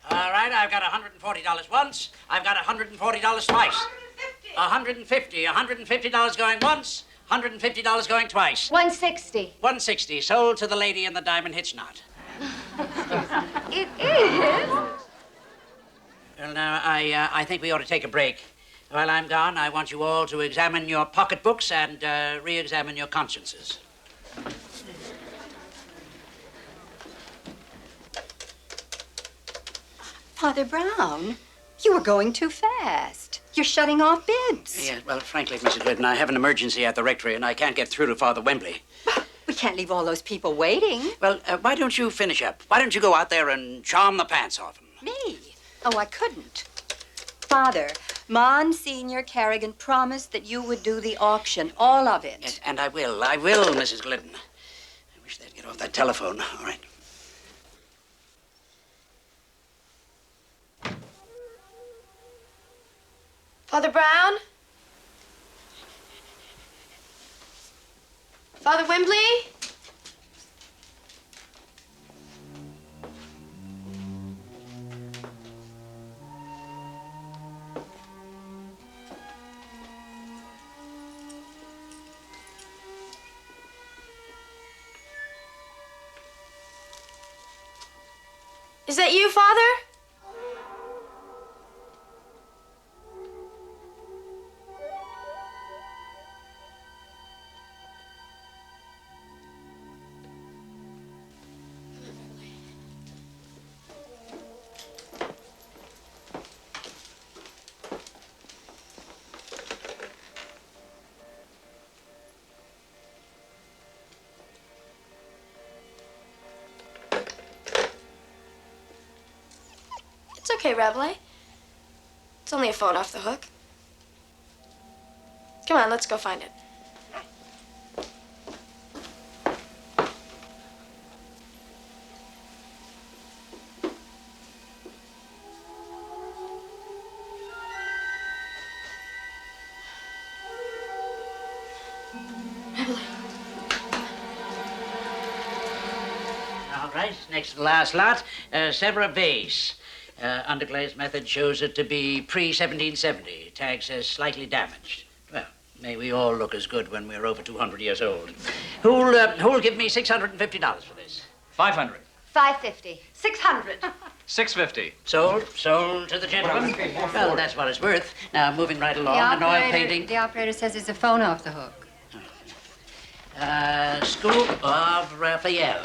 All right, I've got $140 once. I've got $140 twice. $150 going once, $150 going twice. 160. 160 sold to the lady in the diamond hitch knot. It is? Well, now, I think we ought to take a break. While I'm gone, I want you all to examine your pocketbooks and re-examine your consciences. Father Brown, you were going too fast. You're shutting off bids. Yeah, well, frankly, Mrs. Glidden, I have an emergency at the rectory, and I can't get through to Father Wembley. We can't leave all those people waiting. Well, why don't you finish up? Why don't you go out there and charm the pants off them? Me? Oh, I couldn't. Father, Monsignor Carrigan promised that you would do the auction, all of it. Yes, and I will, Mrs. Glidden. I wish they'd get off that telephone. All right. Father Brown? Father Wembley? Is that you, Father? It's okay, Rabelais. It's only a phone off the hook. Come on, let's go find it. All right, next to the last lot, Severa vase. Underglaze method shows it to be pre-1770. Tag says slightly damaged. Well, may we all look as good when we're over 200 years old. Who'll give me $650 for this? 500. $550. $600. 650. Sold to the gentleman. Well, that's what it's worth. Now, moving right along, an oil painting. The operator says there's a phone off the hook. School of Raphael.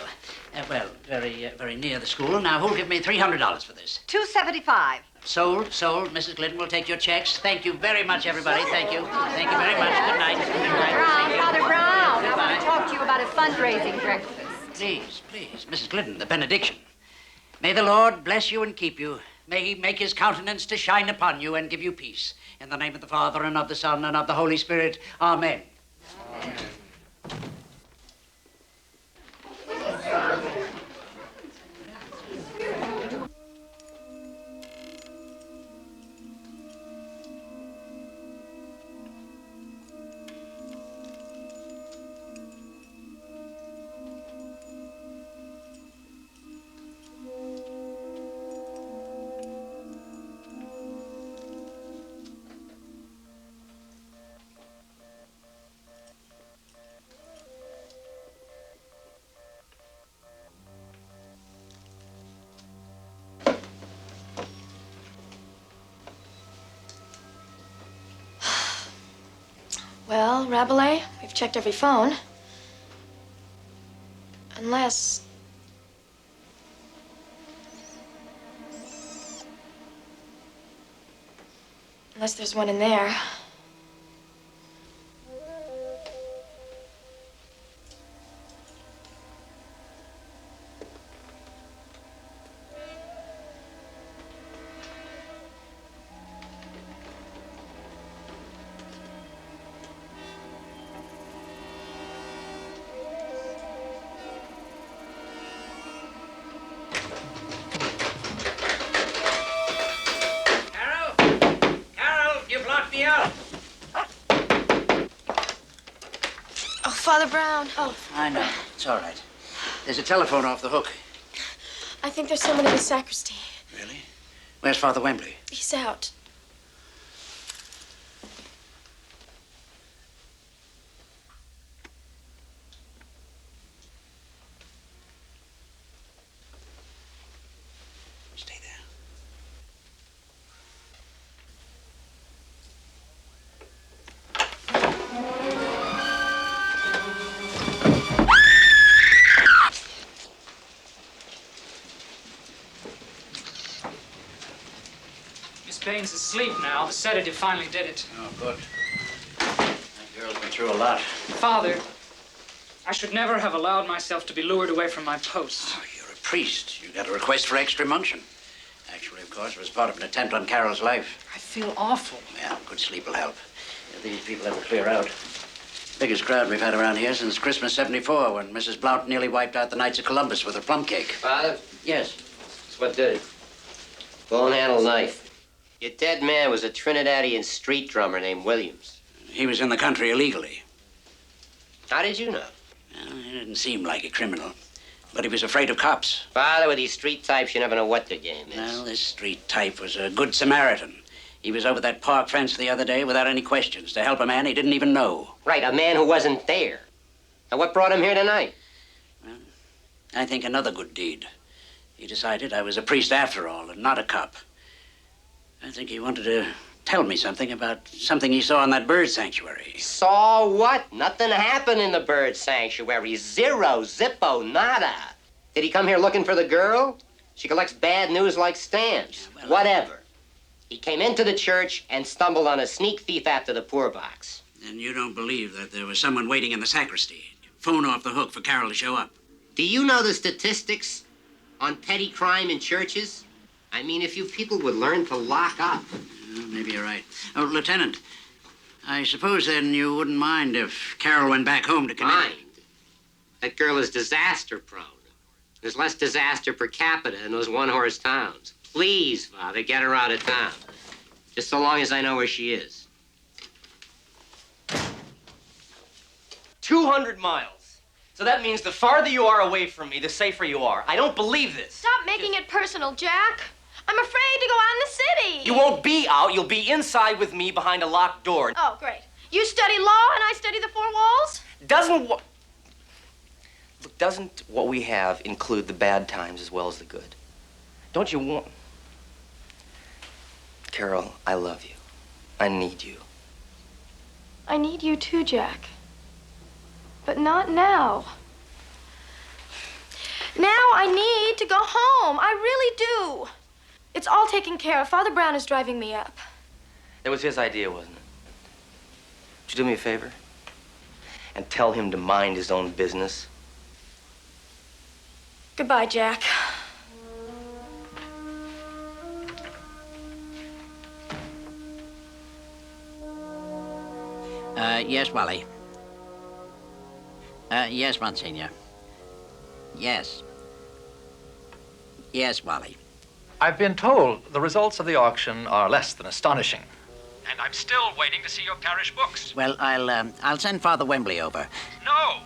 Well, very near the school. Now, who'll give me $300 for this? $275. Sold. Mrs. Glidden will take your checks. Thank you very much, everybody. Thank you. Thank you very much. Good night. Good night. Brown, Thank you. Father Brown, I Goodbye. want to talk to you about a fundraising breakfast. Please, Mrs. Glidden, the benediction. May the Lord bless you and keep you. May he make his countenance to shine upon you and give you peace. In the name of the Father, and of the Son, and of the Holy Spirit. Amen. Amen. Well, Rabelais, we've checked every phone. Unless there's one in there. Father Brown. Oh. I know. It's all right. There's a telephone off the hook. I think there's someone in the sacristy. Really? Where's Father Wembley? He's out. Stay there. Jennings asleep now. The sedative finally did it. Oh, good. That girl's been through a lot. Father, I should never have allowed myself to be lured away from my post. Oh, you're a priest. You got a request for extra unction. Actually, of course, it was part of an attempt on Carol's life. I feel awful. Yeah, good sleep will help. If these people ever clear out. Biggest crowd we've had around here since Christmas '74, when Mrs. Blount nearly wiped out the Knights of Columbus with her plum cake. Father? Yes. That's what did it. Bone-handled knife. Your dead man was a Trinidadian street drummer named Williams. He was in the country illegally. How did you know? Well, he didn't seem like a criminal, but he was afraid of cops. Father, with these street types, you never know what their game is. Well, this street type was a good Samaritan. He was over that park fence the other day without any questions to help a man he didn't even know. Right, a man who wasn't there. Now, what brought him here tonight? Well, I think another good deed. He decided I was a priest after all and not a cop. I think he wanted to tell me something about something he saw in that bird sanctuary. Saw what? Nothing happened in the bird sanctuary. Zero, zippo, nada. Did he come here looking for the girl? She collects bad news like stamps. Yeah, well, whatever. He came into the church and stumbled on a sneak thief after the poor box. And you don't believe that there was someone waiting in the sacristy? Phone off the hook for Carol to show up. Do you know the statistics on petty crime in churches? I mean, if you people would learn to lock up. Well, maybe you're right. Oh, Lieutenant, I suppose then you wouldn't mind if Carol went back home to Connecticut? Mind? That girl is disaster prone. There's less disaster per capita in those one-horse towns. Please, Father, get her out of town. Just so long as I know where she is. 200 miles. So that means the farther you are away from me, the safer you are. I don't believe this. Stop making it personal, Jack. I'm afraid to go out in the city. You won't be out. You'll be inside with me behind a locked door. Oh, great. You study law and I study the four walls? Doesn't what we have include the bad times as well as the good? Don't you want... Carol, I love you. I need you. I need you too, Jack. But not now. Now I need to go home. I really do. It's all taken care of. Father Brown is driving me up. That was his idea, wasn't it? Would you do me a favor? And tell him to mind his own business? Goodbye, Jack. Yes, Wally. Yes, Monsignor. Yes. Yes, Wally. I've been told the results of the auction are less than astonishing. And I'm still waiting to see your parish books. Well, I'll send Father Wembley over. No!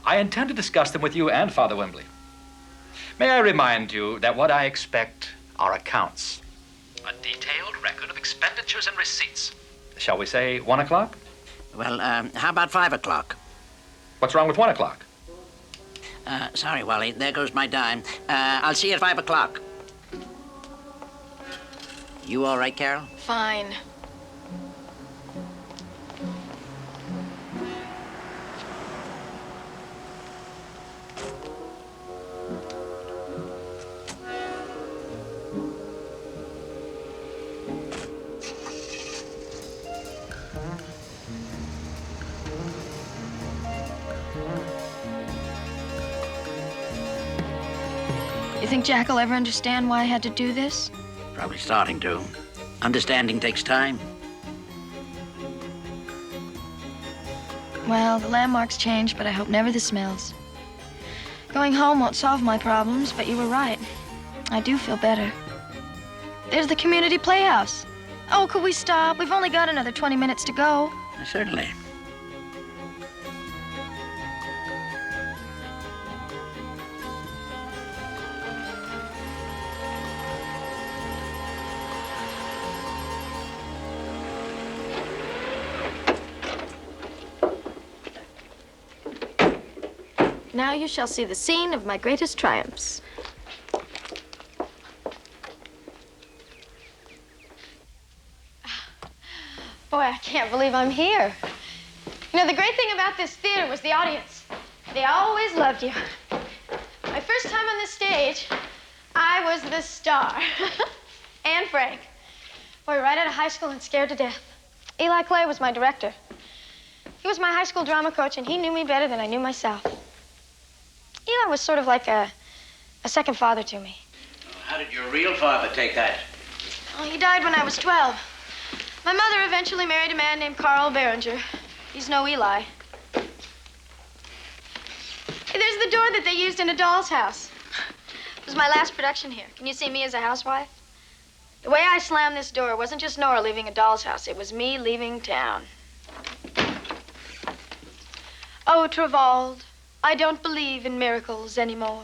I intend to discuss them with you and Father Wembley. May I remind you that what I expect are accounts. A detailed record of expenditures and receipts. Shall we say 1 o'clock? Well, how about 5 o'clock? What's wrong with 1 o'clock? Sorry, Wally. There goes my dime. I'll see you at 5 o'clock. You all right, Carol? Fine. You think Jack will ever understand why I had to do this? Probably starting to. Understanding takes time. Well, the landmarks changed, but I hope never the smells. Going home won't solve my problems, but you were right. I do feel better. There's the community playhouse. Oh, could we stop? We've only got another 20 minutes to go. Certainly. Now you shall see the scene of my greatest triumphs. Boy, I can't believe I'm here. You know, the great thing about this theater was the audience. They always loved you. My first time on the stage, I was the star. And Frank. Boy, right out of high school and scared to death. Eli Clay was my director. He was my high school drama coach, and he knew me better than I knew myself. Eli was sort of like a second father to me. How did your real father take that? Oh, he died when I was 12. My mother eventually married a man named Carl Behringer. He's no Eli. Hey, there's the door that they used in A Doll's House. It was my last production here. Can you see me as a housewife? The way I slammed this door wasn't just Nora leaving A Doll's House. It was me leaving town. Oh, Travald, I don't believe in miracles anymore.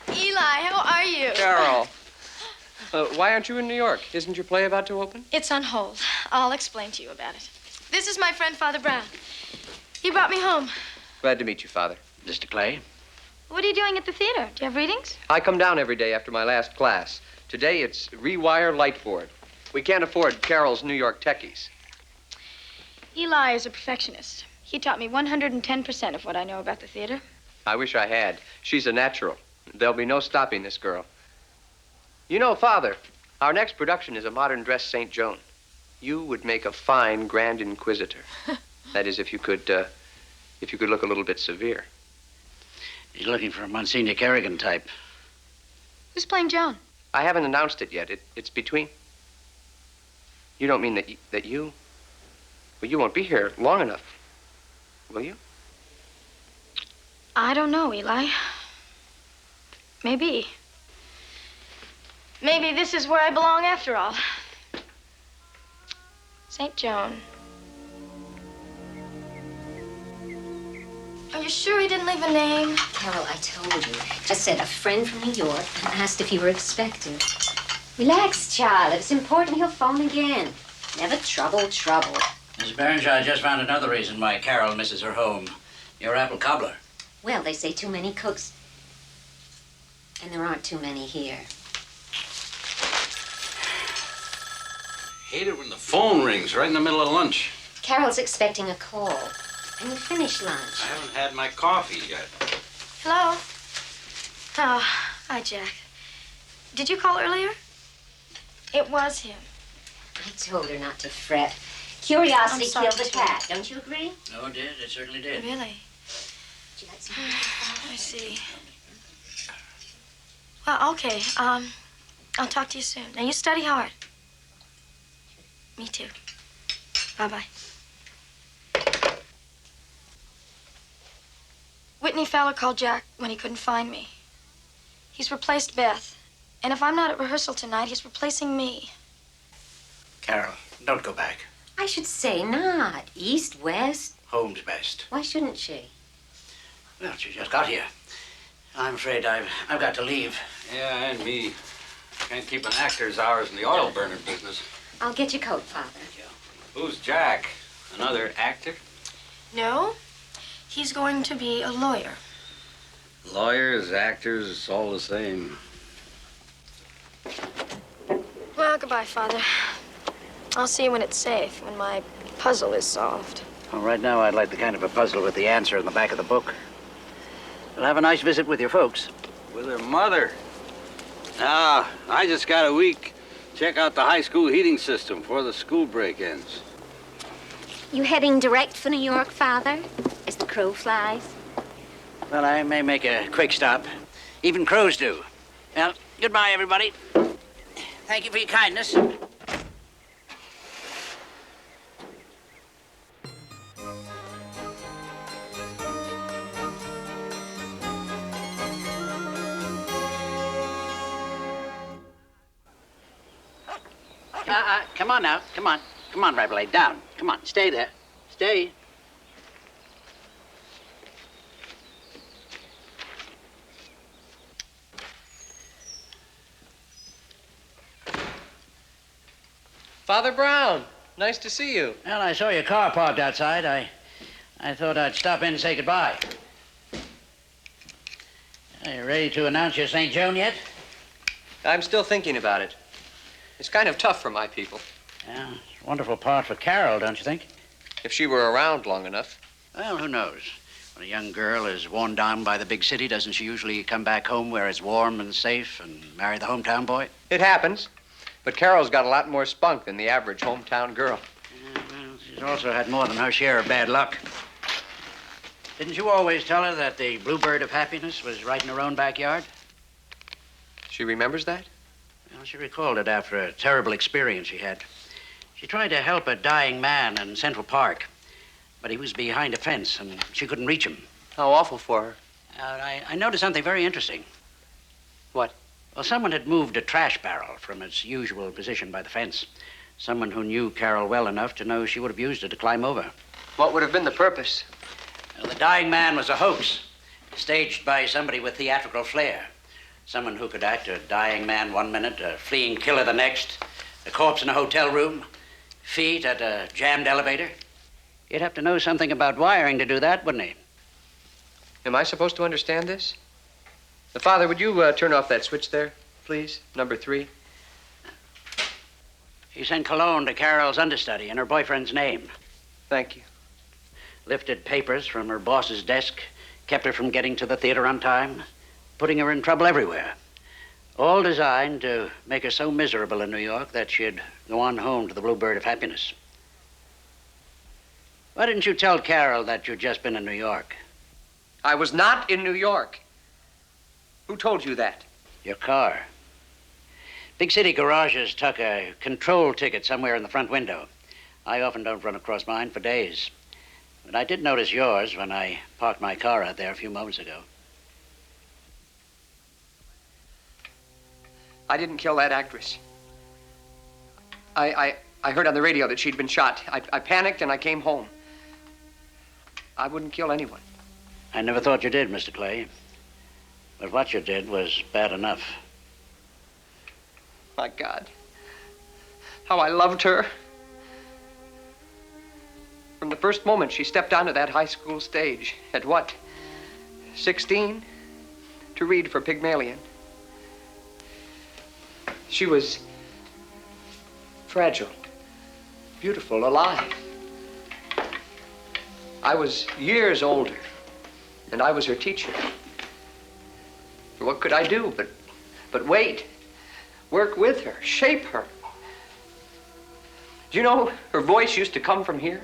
Eli, how are you? Carol, why aren't you in New York? Isn't your play about to open? It's on hold. I'll explain to you about it. This is my friend, Father Brown. He brought me home. Glad to meet you, Father. Mr. Clay? What are you doing at the theater? Do you have readings? I come down every day after my last class. Today it's rewire lightboard. We can't afford Carol's New York techies. Eli is a perfectionist. He taught me 110% of what I know about the theater. I wish I had. She's a natural. There'll be no stopping this girl. You know, Father, our next production is a modern dress St. Joan. You would make a fine Grand Inquisitor. That is, if you could look a little bit severe. He's looking for a Monsignor Kerrigan type. Who's playing Joan? I haven't announced it yet. It's between. You don't mean that you... Well, you won't be here long enough, will you? I don't know, Eli. Maybe. Maybe this is where I belong after all. St. Joan. Are you sure he didn't leave a name? Carol, I told you. Just said a friend from New York and asked if you were expected. Relax, child. If it's important, he'll phone again. Never trouble. Miss Behringer, I just found another reason why Carol misses her home. Your apple cobbler. Well, they say too many cooks. And there aren't too many here. Hate it when the phone rings right in the middle of lunch. Carol's expecting a call. And you finished lunch. I haven't had my coffee yet. Hello? Oh, hi, Jack. Did you call earlier? It was him. I told her not to fret. Curiosity I'm sorry, killed the Julie. cat. Don't you agree? No, it did. It certainly did. Really? Would you like some? I see. Well, okay. I'll talk to you soon. Now, you study hard. Me too. Bye-bye. Whitney Fowler called Jack when he couldn't find me. He's replaced Beth. And if I'm not at rehearsal tonight, he's replacing me. Carol, don't go back. I should say not. East, west. Home's best. Why shouldn't she? Well, she just got here. I'm afraid I've got to leave. Yeah, and me. Can't keep an actor's hours in the oil burner business. I'll get your coat, Father. Who's Jack? Another actor? No. He's going to be a lawyer. Lawyers, actors, it's all the same. Well, goodbye, Father. I'll see you when it's safe, when my puzzle is solved. Well, right now, I'd like the kind of a puzzle with the answer in the back of the book. We'll have a nice visit with your folks. With her mother. Ah, I just got a week. Check out the high school heating system before the school break ends. You heading direct for New York, Father? As the crow flies? Well, I may make a quick stop. Even crows do. Well, goodbye, everybody. Thank you for your kindness. Come on now. Come on. Come on, Rabelais. Down. Come on. Stay there. Stay. Father Brown, nice to see you. Well, I saw your car parked outside. I thought I'd stop in and say goodbye. Are you ready to announce your St. Joan yet? I'm still thinking about it. It's kind of tough for my people. Yeah, it's a wonderful part for Carol, don't you think? If she were around long enough. Well, who knows? When a young girl is worn down by the big city, doesn't she usually come back home where it's warm and safe and marry the hometown boy? It happens. But Carol's got a lot more spunk than the average hometown girl. Well, she's also had more than her share of bad luck. Didn't you always tell her that the bluebird of happiness was right in her own backyard? She remembers that? Well, she recalled it after a terrible experience she had. She tried to help a dying man in Central Park, but he was behind a fence and she couldn't reach him. How awful for her. I noticed something very interesting. What? Well, someone had moved a trash barrel from its usual position by the fence. Someone who knew Carol well enough to know she would have used it to climb over. What would have been the purpose? Well, the dying man was a hoax, staged by somebody with theatrical flair. Someone who could act a dying man one minute, a fleeing killer the next, a corpse in a hotel room, feet at a jammed elevator. You'd have to know something about wiring to do that, wouldn't he? Am I supposed to understand this? Father, would you turn off that switch there, please? Number 3. He sent cologne to Carol's understudy in her boyfriend's name. Thank you. Lifted papers from her boss's desk, kept her from getting to the theater on time, putting her in trouble everywhere. All designed to make her so miserable in New York that she'd go on home to the bluebird of happiness. Why didn't you tell Carol that you'd just been in New York? I was not in New York. Who told you that? Your car. Big city garages tuck a control ticket somewhere in the front window. I often don't run across mine for days. But I did notice yours when I parked my car out there a few moments ago. I didn't kill that actress. I heard on the radio that she'd been shot. I panicked and I came home. I wouldn't kill anyone. I never thought you did, Mr. Clay. But what you did was bad enough. My God. How I loved her. From the first moment she stepped onto that high school stage. At what? 16? To read for Pygmalion. She was fragile, beautiful, alive. I was years older, and I was her teacher. What could I do but wait, work with her, shape her? Do you know, her voice used to come from here?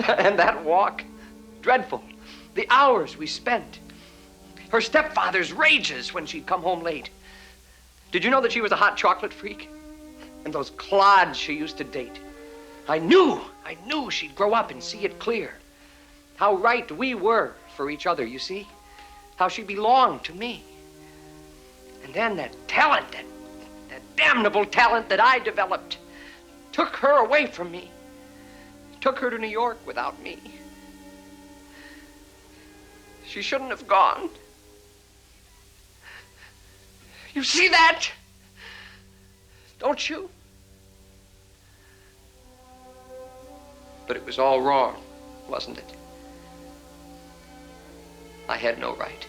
And that walk, dreadful. The hours we spent. Her stepfather's rages when she'd come home late. Did you know that she was a hot chocolate freak? And those clods she used to date. I knew she'd grow up and see it clear. How right we were for each other, you see? How she belonged to me. And then that talent, that damnable talent that I developed, took her away from me. Took her to New York without me. She shouldn't have gone. You see that? Don't you? But it was all wrong, wasn't it? I had no right.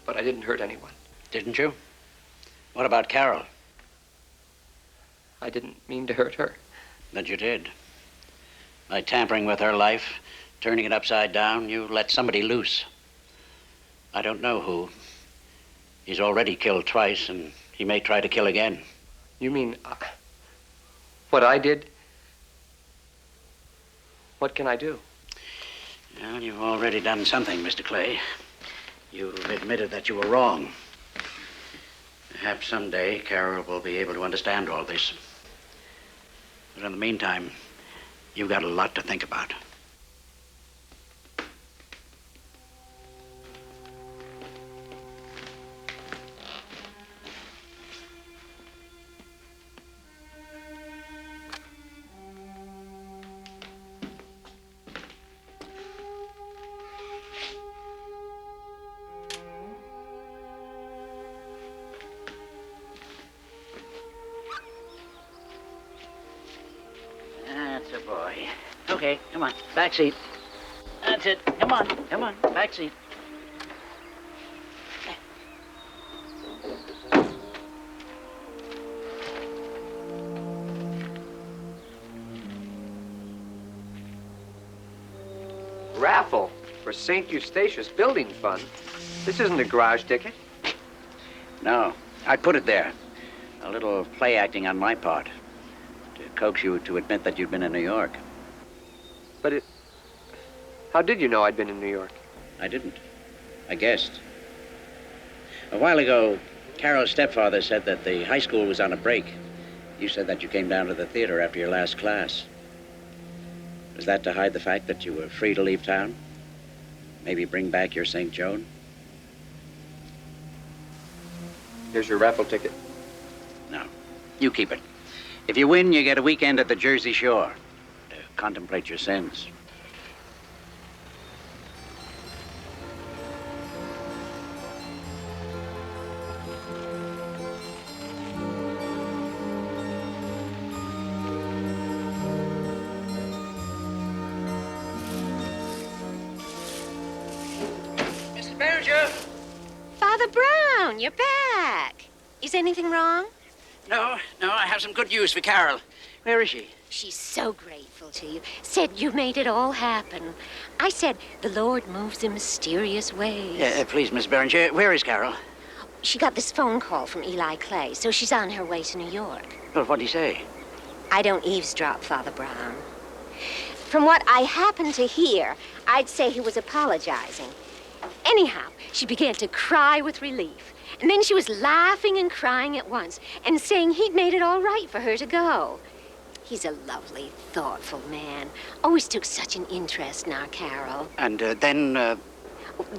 But I didn't hurt anyone. Didn't you? What about Carol? I didn't mean to hurt her. But you did. By tampering with her life, turning it upside down, you let somebody loose. I don't know who. He's already killed twice, and he may try to kill again. You mean what I did? What can I do? Well, you've already done something, Mr. Clay. You've admitted that you were wrong. Perhaps someday Carol will be able to understand all this. But in the meantime, you've got a lot to think about. That's a boy. Okay, come on, back seat. That's it. Come on, back seat. raffle for St. Eustatius Building Fund. This isn't a garage ticket. No, I put it there. A little play acting on my part to coax you to admit that you'd been in New York. But it... How did you know I'd been in New York? I didn't. I guessed. A while ago, Carol's stepfather said that the high school was on a break. You said that you came down to the theater after your last class. Was that to hide the fact that you were free to leave town? Maybe bring back your St. Joan? Here's your raffle ticket. No, you keep it. If you win, you get a weekend at the Jersey Shore to contemplate your sins. Mrs. Barringer! Father Brown, you're back. Is anything wrong? No, I have some good news for Carol. Where is she? She's so grateful to you. Said you made it all happen. I said the Lord moves in mysterious ways. Please, Miss Barringer, where is Carol? She got this phone call from Eli Clay, so she's on her way to New York. Well, what'd he say? I don't eavesdrop, Father Brown. From what I happened to hear, I'd say he was apologizing. Anyhow, she began to cry with relief. And then she was laughing and crying at once and saying he'd made it all right for her to go. He's a lovely, thoughtful man. Always took such an interest in our Carol. And then...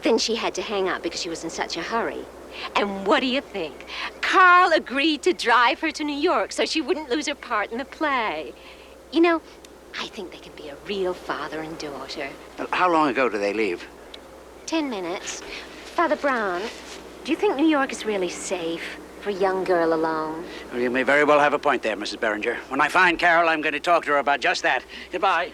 Then she had to hang up because she was in such a hurry. And what do you think? Carl agreed to drive her to New York so she wouldn't lose her part in the play. You know, I think they can be a real father and daughter. How long ago did they leave? 10 minutes. Father Brown, do you think New York is really safe for a young girl alone? Well, you may very well have a point there, Mrs. Barringer. When I find Carol, I'm going to talk to her about just that. Goodbye.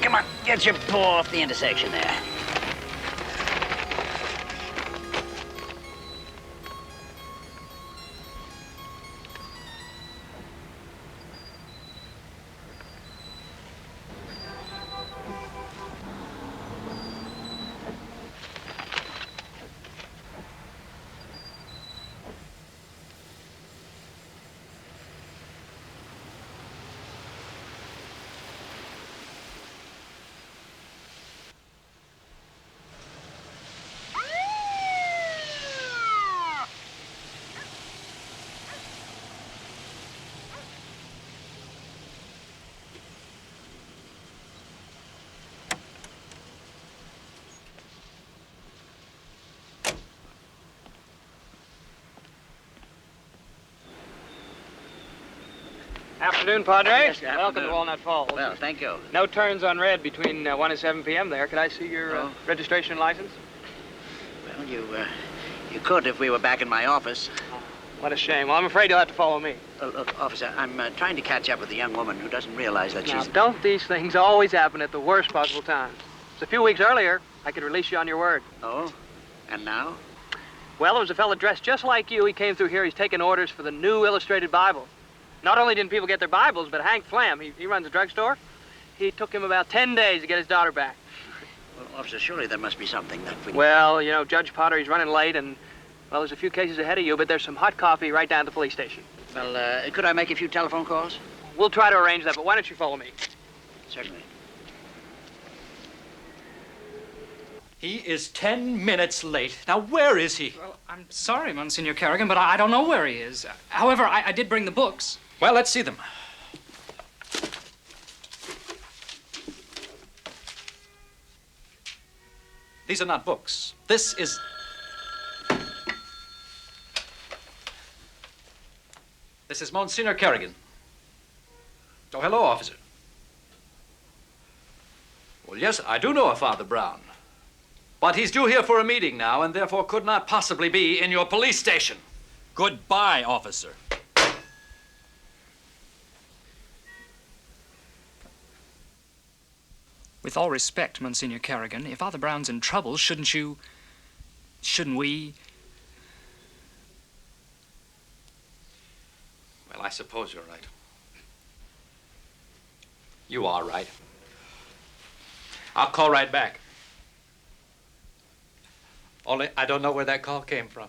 Come on, get your paw off the intersection there. Afternoon, Padre. Yes, Welcome afternoon. to Walnut Falls. Well, thank you. No turns on red between 1 and 7 p.m. there. Could I see your Oh. registration license? Well, you could if we were back in my office. What a shame. Well, I'm afraid you'll have to follow me. Look, officer, I'm trying to catch up with a young woman who doesn't realize that Now, she's... don't these things always happen at the worst possible times? Just a few weeks earlier, I could release you on your word. Oh? And now? Well, there was a fellow dressed just like you. He came through here. He's taking orders for the new illustrated Bible. Not only didn't people get their Bibles, but Hank Flam, he runs a drugstore. He took him about 10 days to get his daughter back. Well, officer, surely there must be something that we... Well, you know, Judge Potter, he's running late, and, well, there's a few cases ahead of you, but there's some hot coffee right down at the police station. Well, could I make a few telephone calls? We'll try to arrange that, but why don't you follow me? Certainly. He is 10 minutes late. Now, where is he? Well, I'm sorry, Monsignor Kerrigan, but I don't know where he is. However, I did bring the books. Well, let's see them. These are not books. This is... This is Monsignor Kerrigan. Oh, hello, officer. Well, yes, I do know a Father Brown. But he's due here for a meeting now, and therefore could not possibly be in your police station. Goodbye, officer. With all respect, Monsignor Kerrigan, if Father Brown's in trouble, shouldn't we? Well, I suppose you're right. You are right. I'll call right back. Only I don't know where that call came from.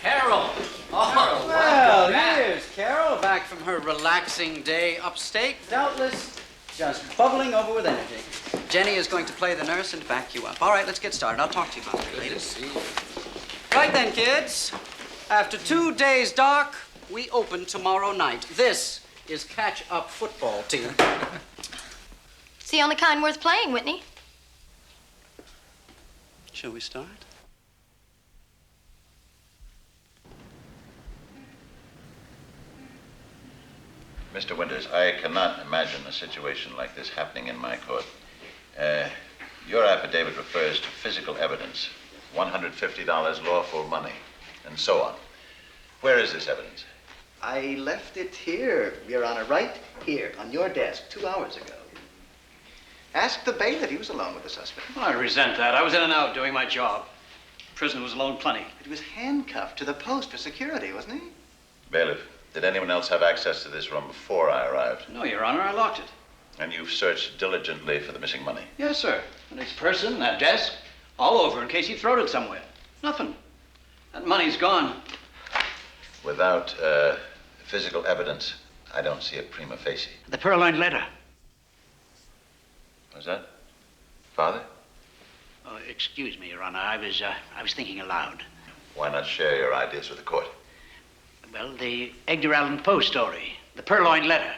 Carol! Oh, well, here's Carol, back from her relaxing day upstate, doubtless just bubbling over with energy. Jenny is going to play the nurse and back you up. All right, let's get started. I'll talk to you about it later. Right then, kids. After 2 days dark, we open tomorrow night. This is catch-up football team. It's the only kind worth playing, Whitney. Shall we start? Mr. Winters, I cannot imagine a situation like this happening in my court. Your affidavit refers to physical evidence, $150 lawful money, and so on. Where is this evidence? I left it here, Your Honor, right here on your desk 2 hours ago. Ask the bailiff. He was alone with the suspect. I resent that. I was in and out doing my job. Prisoner was alone plenty. He was handcuffed to the post for security, wasn't he? Bailiff, did anyone else have access to this room before I arrived? No, Your Honor, I locked it. And you've searched diligently for the missing money? Yes, sir. And his person, that desk, all over in case he throwed it somewhere. Nothing. That money's gone. Without physical evidence, I don't see a prima facie. The purloined letter. Was that Father? Oh, excuse me, Your Honor. I was thinking aloud. Why not share your ideas with the court? Well, the Edgar Allan Poe story, the purloined letter.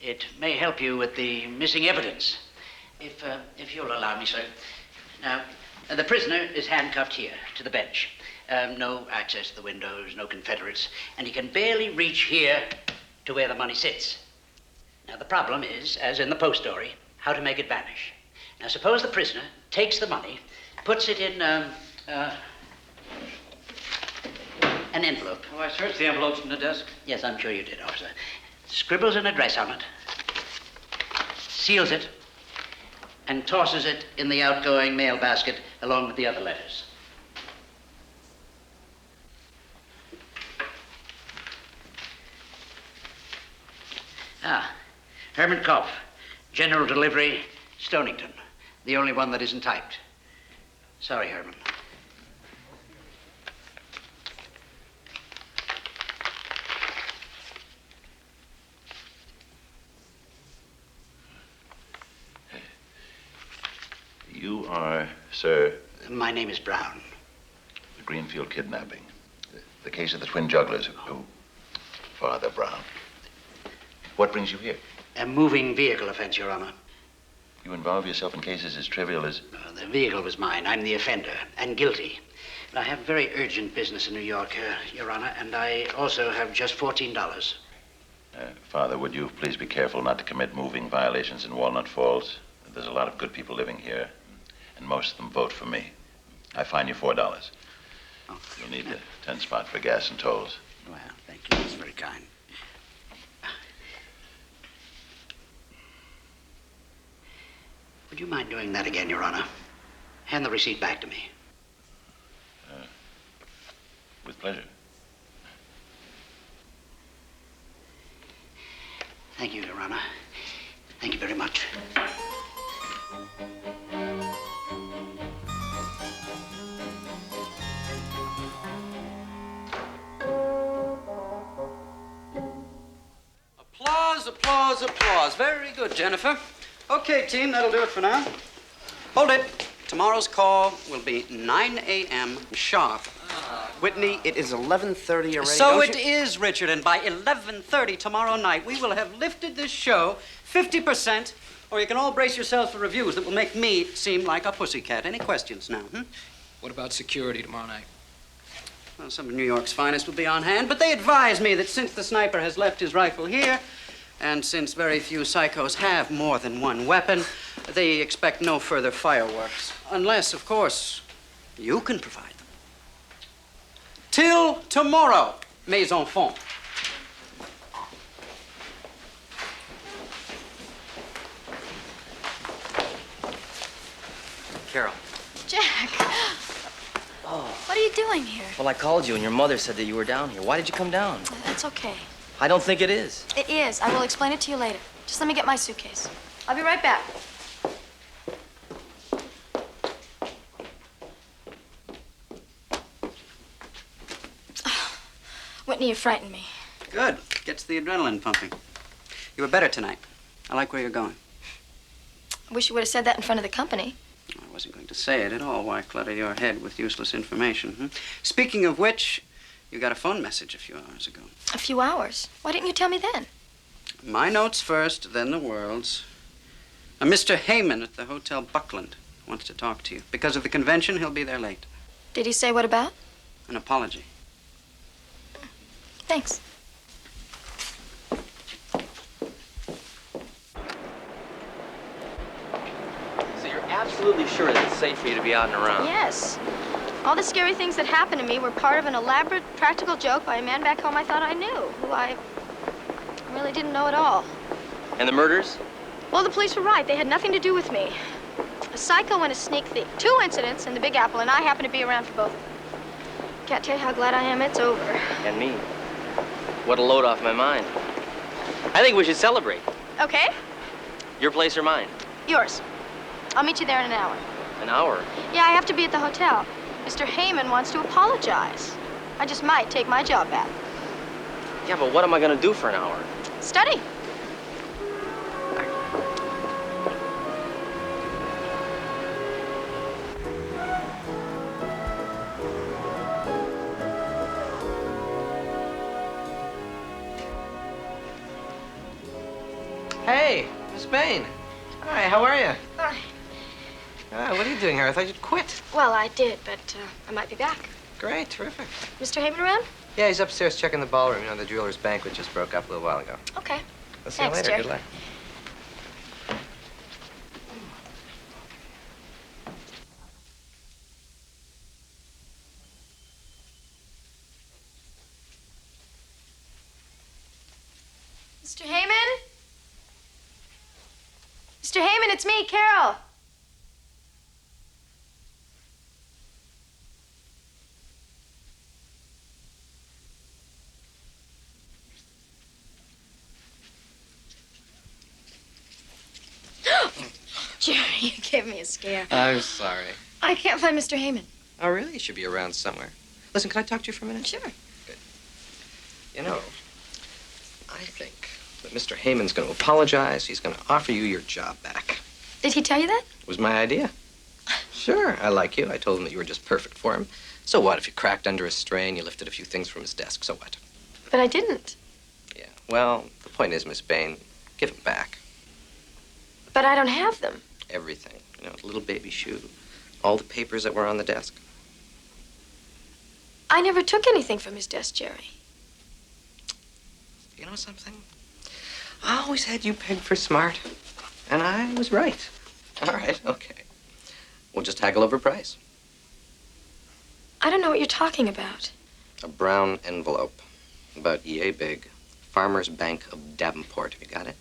It may help you with the missing evidence. If you'll allow me, sir. Now, the prisoner is handcuffed here to the bench. No access to the windows, no Confederates, and he can barely reach here to where the money sits. Now, the problem is, as in the Poe story, how to make it vanish. Now, suppose the prisoner takes the money, puts it in an envelope. Oh, I searched the envelopes in the desk. Yes, I'm sure you did, officer. Scribbles an address on it, seals it, and tosses it in the outgoing mail basket along with the other letters. Ah, Herman Kopf, General Delivery, Stonington. The only one that isn't typed. Sorry, Herman. You are, sir? My name is Brown. The Greenfield kidnapping. The case of the twin jugglers who... Father Brown. What brings you here? A moving vehicle offense, Your Honor. You involve yourself in cases as trivial as... The vehicle was mine. I'm the offender and guilty. But I have very urgent business in New York, Your Honor, and I also have just $14. Father, would you please be careful not to commit moving violations in Walnut Falls? There's a lot of good people living here, and most of them vote for me. I fine you $4. Oh. You'll need a 10 spot for gas and tolls. Well, thank you. That's very kind. Would you mind doing that again, Your Honor? Hand the receipt back to me. With pleasure. Thank you, Your Honor. Thank you very much. Applause, applause, applause. Very good, Jennifer. Okay, team, that'll do it for now. Hold it. Tomorrow's call will be 9 a.m. sharp. Whitney, it is 11:30 already. So it is, Richard, and by 11:30 tomorrow night, we will have lifted this show 50%, or you can all brace yourselves for reviews that will make me seem like a pussycat. Any questions now, What about security tomorrow night? Well, some of New York's finest will be on hand, but they advise me that since the sniper has left his rifle here, and since very few psychos have more than one weapon, they expect no further fireworks. Unless, of course, you can provide them. Till tomorrow, mes enfants. Carol. Jack, Oh. what are you doing here? Well, I called you, and your mother said that you were down here. Why did you come down? That's okay. I don't think it is. It is. I will explain it to you later. Just let me get my suitcase. I'll be right back. Whitney, you frightened me. Good. Gets the adrenaline pumping. You were better tonight. I like where you're going. I wish you would have said that in front of the company. I wasn't going to say it at all. Why clutter your head with useless information? Speaking of which, you got a phone message a few hours ago. A few hours? Why didn't you tell me then? My notes first, then the world's. A Mr. Heyman at the Hotel Buckland wants to talk to you. Because of the convention, he'll be there late. Did he say what about? An apology. Thanks. So you're absolutely sure that it's safe for you to be out and around? Yes. All the scary things that happened to me were part of an elaborate practical joke by a man back home I thought I knew, who I really didn't know at all. And the murders? Well, the police were right. They had nothing to do with me. A psycho and a sneak thief. 2 incidents in the Big Apple, and I happened to be around for both. Can't tell you how glad I am it's over. And me. What a load off my mind. I think we should celebrate. Okay? Your place or mine? Yours. I'll meet you there in an hour. An hour? Yeah, I have to be at the hotel. Mr. Heyman wants to apologize. I just might take my job back. Yeah, but what am I going to do for an hour? Study. Hey, Miss Bain. Hi, how are you? Hi. What are you doing here? I thought you'd quit. Well, I did, but I might be back. Great, terrific. Mr. Heyman around? Yeah, he's upstairs checking the ballroom. You know, the jeweler's banquet just broke up a little while ago. Okay. I'll see Thanks, you later. Jerry. Good luck. Mr. Heyman? Mr. Heyman, it's me, Carol. Jerry, you gave me a scare. I'm sorry. I can't find Mr. Heyman. Oh, really? He should be around somewhere. Listen, can I talk to you for a minute? Sure. Good. You know, I think that Mr. Heyman's going to apologize. He's going to offer you your job back. Did he tell you that? It was my idea. Sure, I like you. I told him that you were just perfect for him. So what if you cracked under his strain, you lifted a few things from his desk? So what? But I didn't. Yeah, well, the point is, Miss Bain, give him back. But I don't have them. Everything. You know, the little baby shoe, all the papers that were on the desk. I never took anything from his desk, Jerry. You know something? I always had you pegged for smart, and I was right. All right, okay. We'll just haggle over price. I don't know what you're talking about. A brown envelope, about yay big. Farmers Bank of Davenport. Have you got it?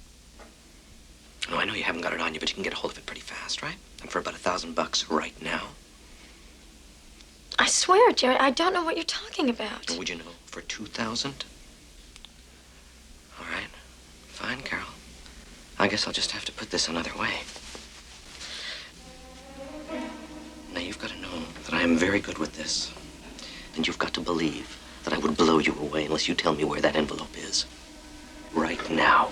Oh, I know you haven't got it on you, but you can get a hold of it pretty fast, right? And for about $1,000 right now. I swear, Jerry, I don't know what you're talking about. Would you know for 2,000? All right. Fine, Carol. I guess I'll just have to put this another way. Now, you've got to know that I am very good with this. And you've got to believe that I would blow you away unless you tell me where that envelope is. Right now.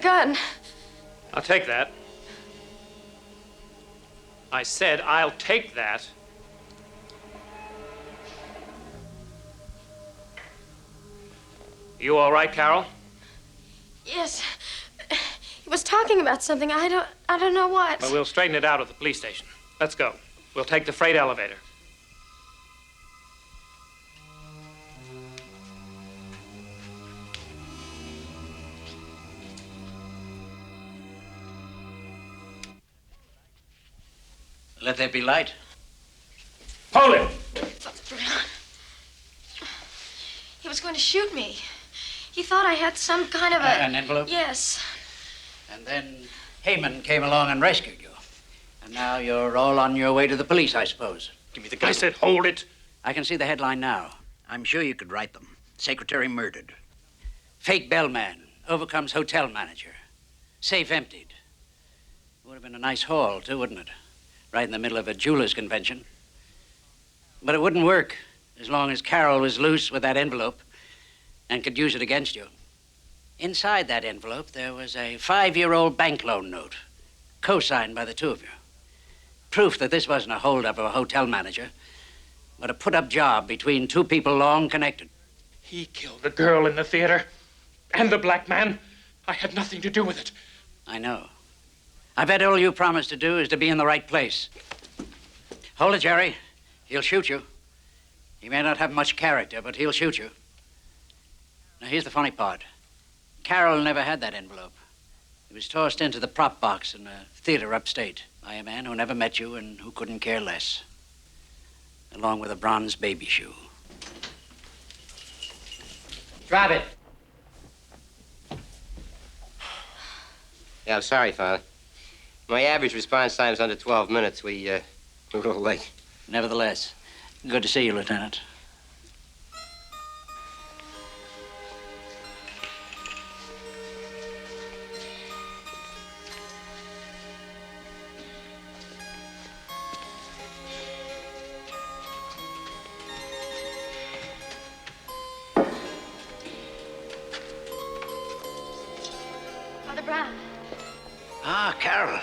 gun. I'll take that. I said I'll take that. You all right, Carol? Yes. He was talking about something. I don't know what. Well, we'll straighten it out at the police station. Let's go. We'll take the freight elevator. Let there be light. Hold it! He was going to shoot me. He thought I had some kind of An envelope? Yes. And then Heyman came along and rescued you. And now you're all on your way to the police, I suppose. Give me the gun. I said hold it. I can see the headline now. I'm sure you could write them. Secretary murdered. Fake bellman overcomes hotel manager. Safe emptied. Would have been a nice haul, too, wouldn't it? Right in the middle of a jeweler's convention. But it wouldn't work as long as Carol was loose with that envelope and could use it against you. Inside that envelope, there was a 5-year-old bank loan note, co-signed by the two of you. Proof that this wasn't a holdup of a hotel manager, but a put-up job between two people long connected. He killed the girl in the theater and the black man. I had nothing to do with it. I know. I bet all you promised to do is to be in the right place. Hold it, Jerry. He'll shoot you. He may not have much character, but he'll shoot you. Now, here's the funny part. Carol never had that envelope. It was tossed into the prop box in a theater upstate by a man who never met you and who couldn't care less, along with a bronze baby shoe. Drop it. Yeah, I'm sorry, Father. My average response time is under 12 minutes. We're a little late. Nevertheless, good to see you, Lieutenant. Father Brown, Ah, Carol.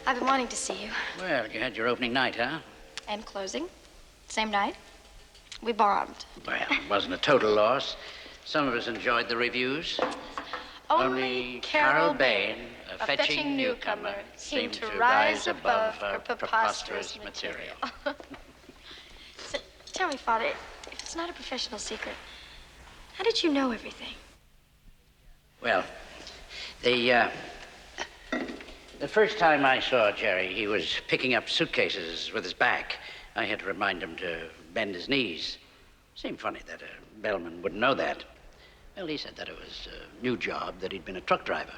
I've been wanting to see you. Well, you had your opening night, huh? And closing. Same night. We bombed. Well, it wasn't a total loss. Some of us enjoyed the reviews. Only Carol Bain, a fetching newcomer, seemed to rise above her preposterous material. So, tell me, Father, if it's not a professional secret, how did you know everything? Well, the first time I saw Jerry, he was picking up suitcases with his back. I had to remind him to bend his knees. Seemed funny that a bellman wouldn't know that. Well, he said that it was a new job, that he'd been a truck driver.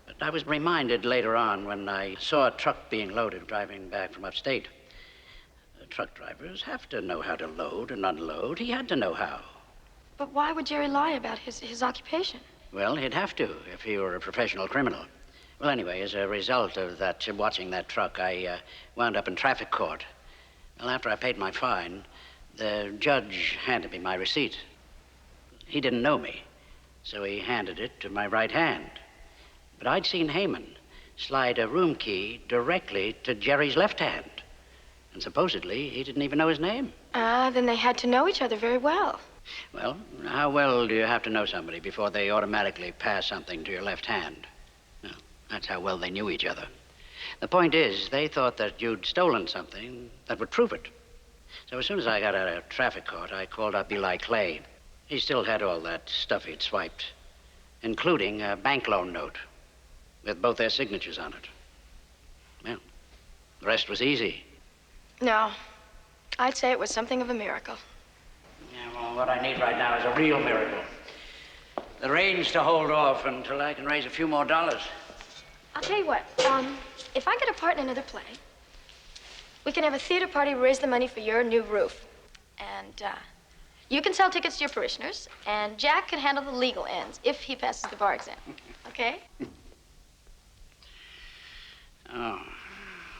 But I was reminded later on when I saw a truck being loaded driving back from upstate. Truck drivers have to know how to load and unload. He had to know how. But why would Jerry lie about his occupation? Well, he'd have to if he were a professional criminal. Well, anyway, as a result of that, watching that truck, I wound up in traffic court. Well, after I paid my fine, the judge handed me my receipt. He didn't know me, so he handed it to my right hand. But I'd seen Heyman slide a room key directly to Jerry's left hand. And supposedly, he didn't even know his name. Then they had to know each other very well. Well, how well do you have to know somebody before they automatically pass something to your left hand? Well, that's how well they knew each other. The point is, they thought that you'd stolen something that would prove it. So as soon as I got out of traffic court, I called up Eli Clay. He still had all that stuff he'd swiped, including a bank loan note with both their signatures on it. Well, the rest was easy. No, I'd say it was something of a miracle. Yeah, well, what I need right now is a real miracle. The range to hold off until I can raise a few more dollars. I'll tell you what, if I get a part in another play, we can have a theater party to raise the money for your new roof. And, you can sell tickets to your parishioners, and Jack can handle the legal ends if he passes the bar exam. Okay? Oh.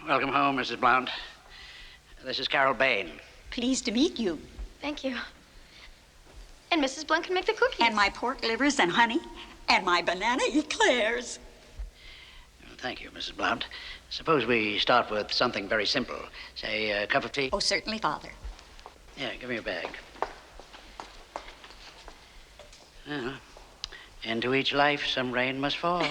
Welcome home, Mrs. Blount. This is Carol Bain. Pleased to meet you. Thank you. And Mrs. Blunt can make the cookies. And my pork livers and honey. And my banana eclairs. Thank you, Mrs. Blount. Suppose we start with something very simple. Say, a cup of tea? Oh, certainly, Father. Yeah, give me a bag. Well, into each life, some rain must fall.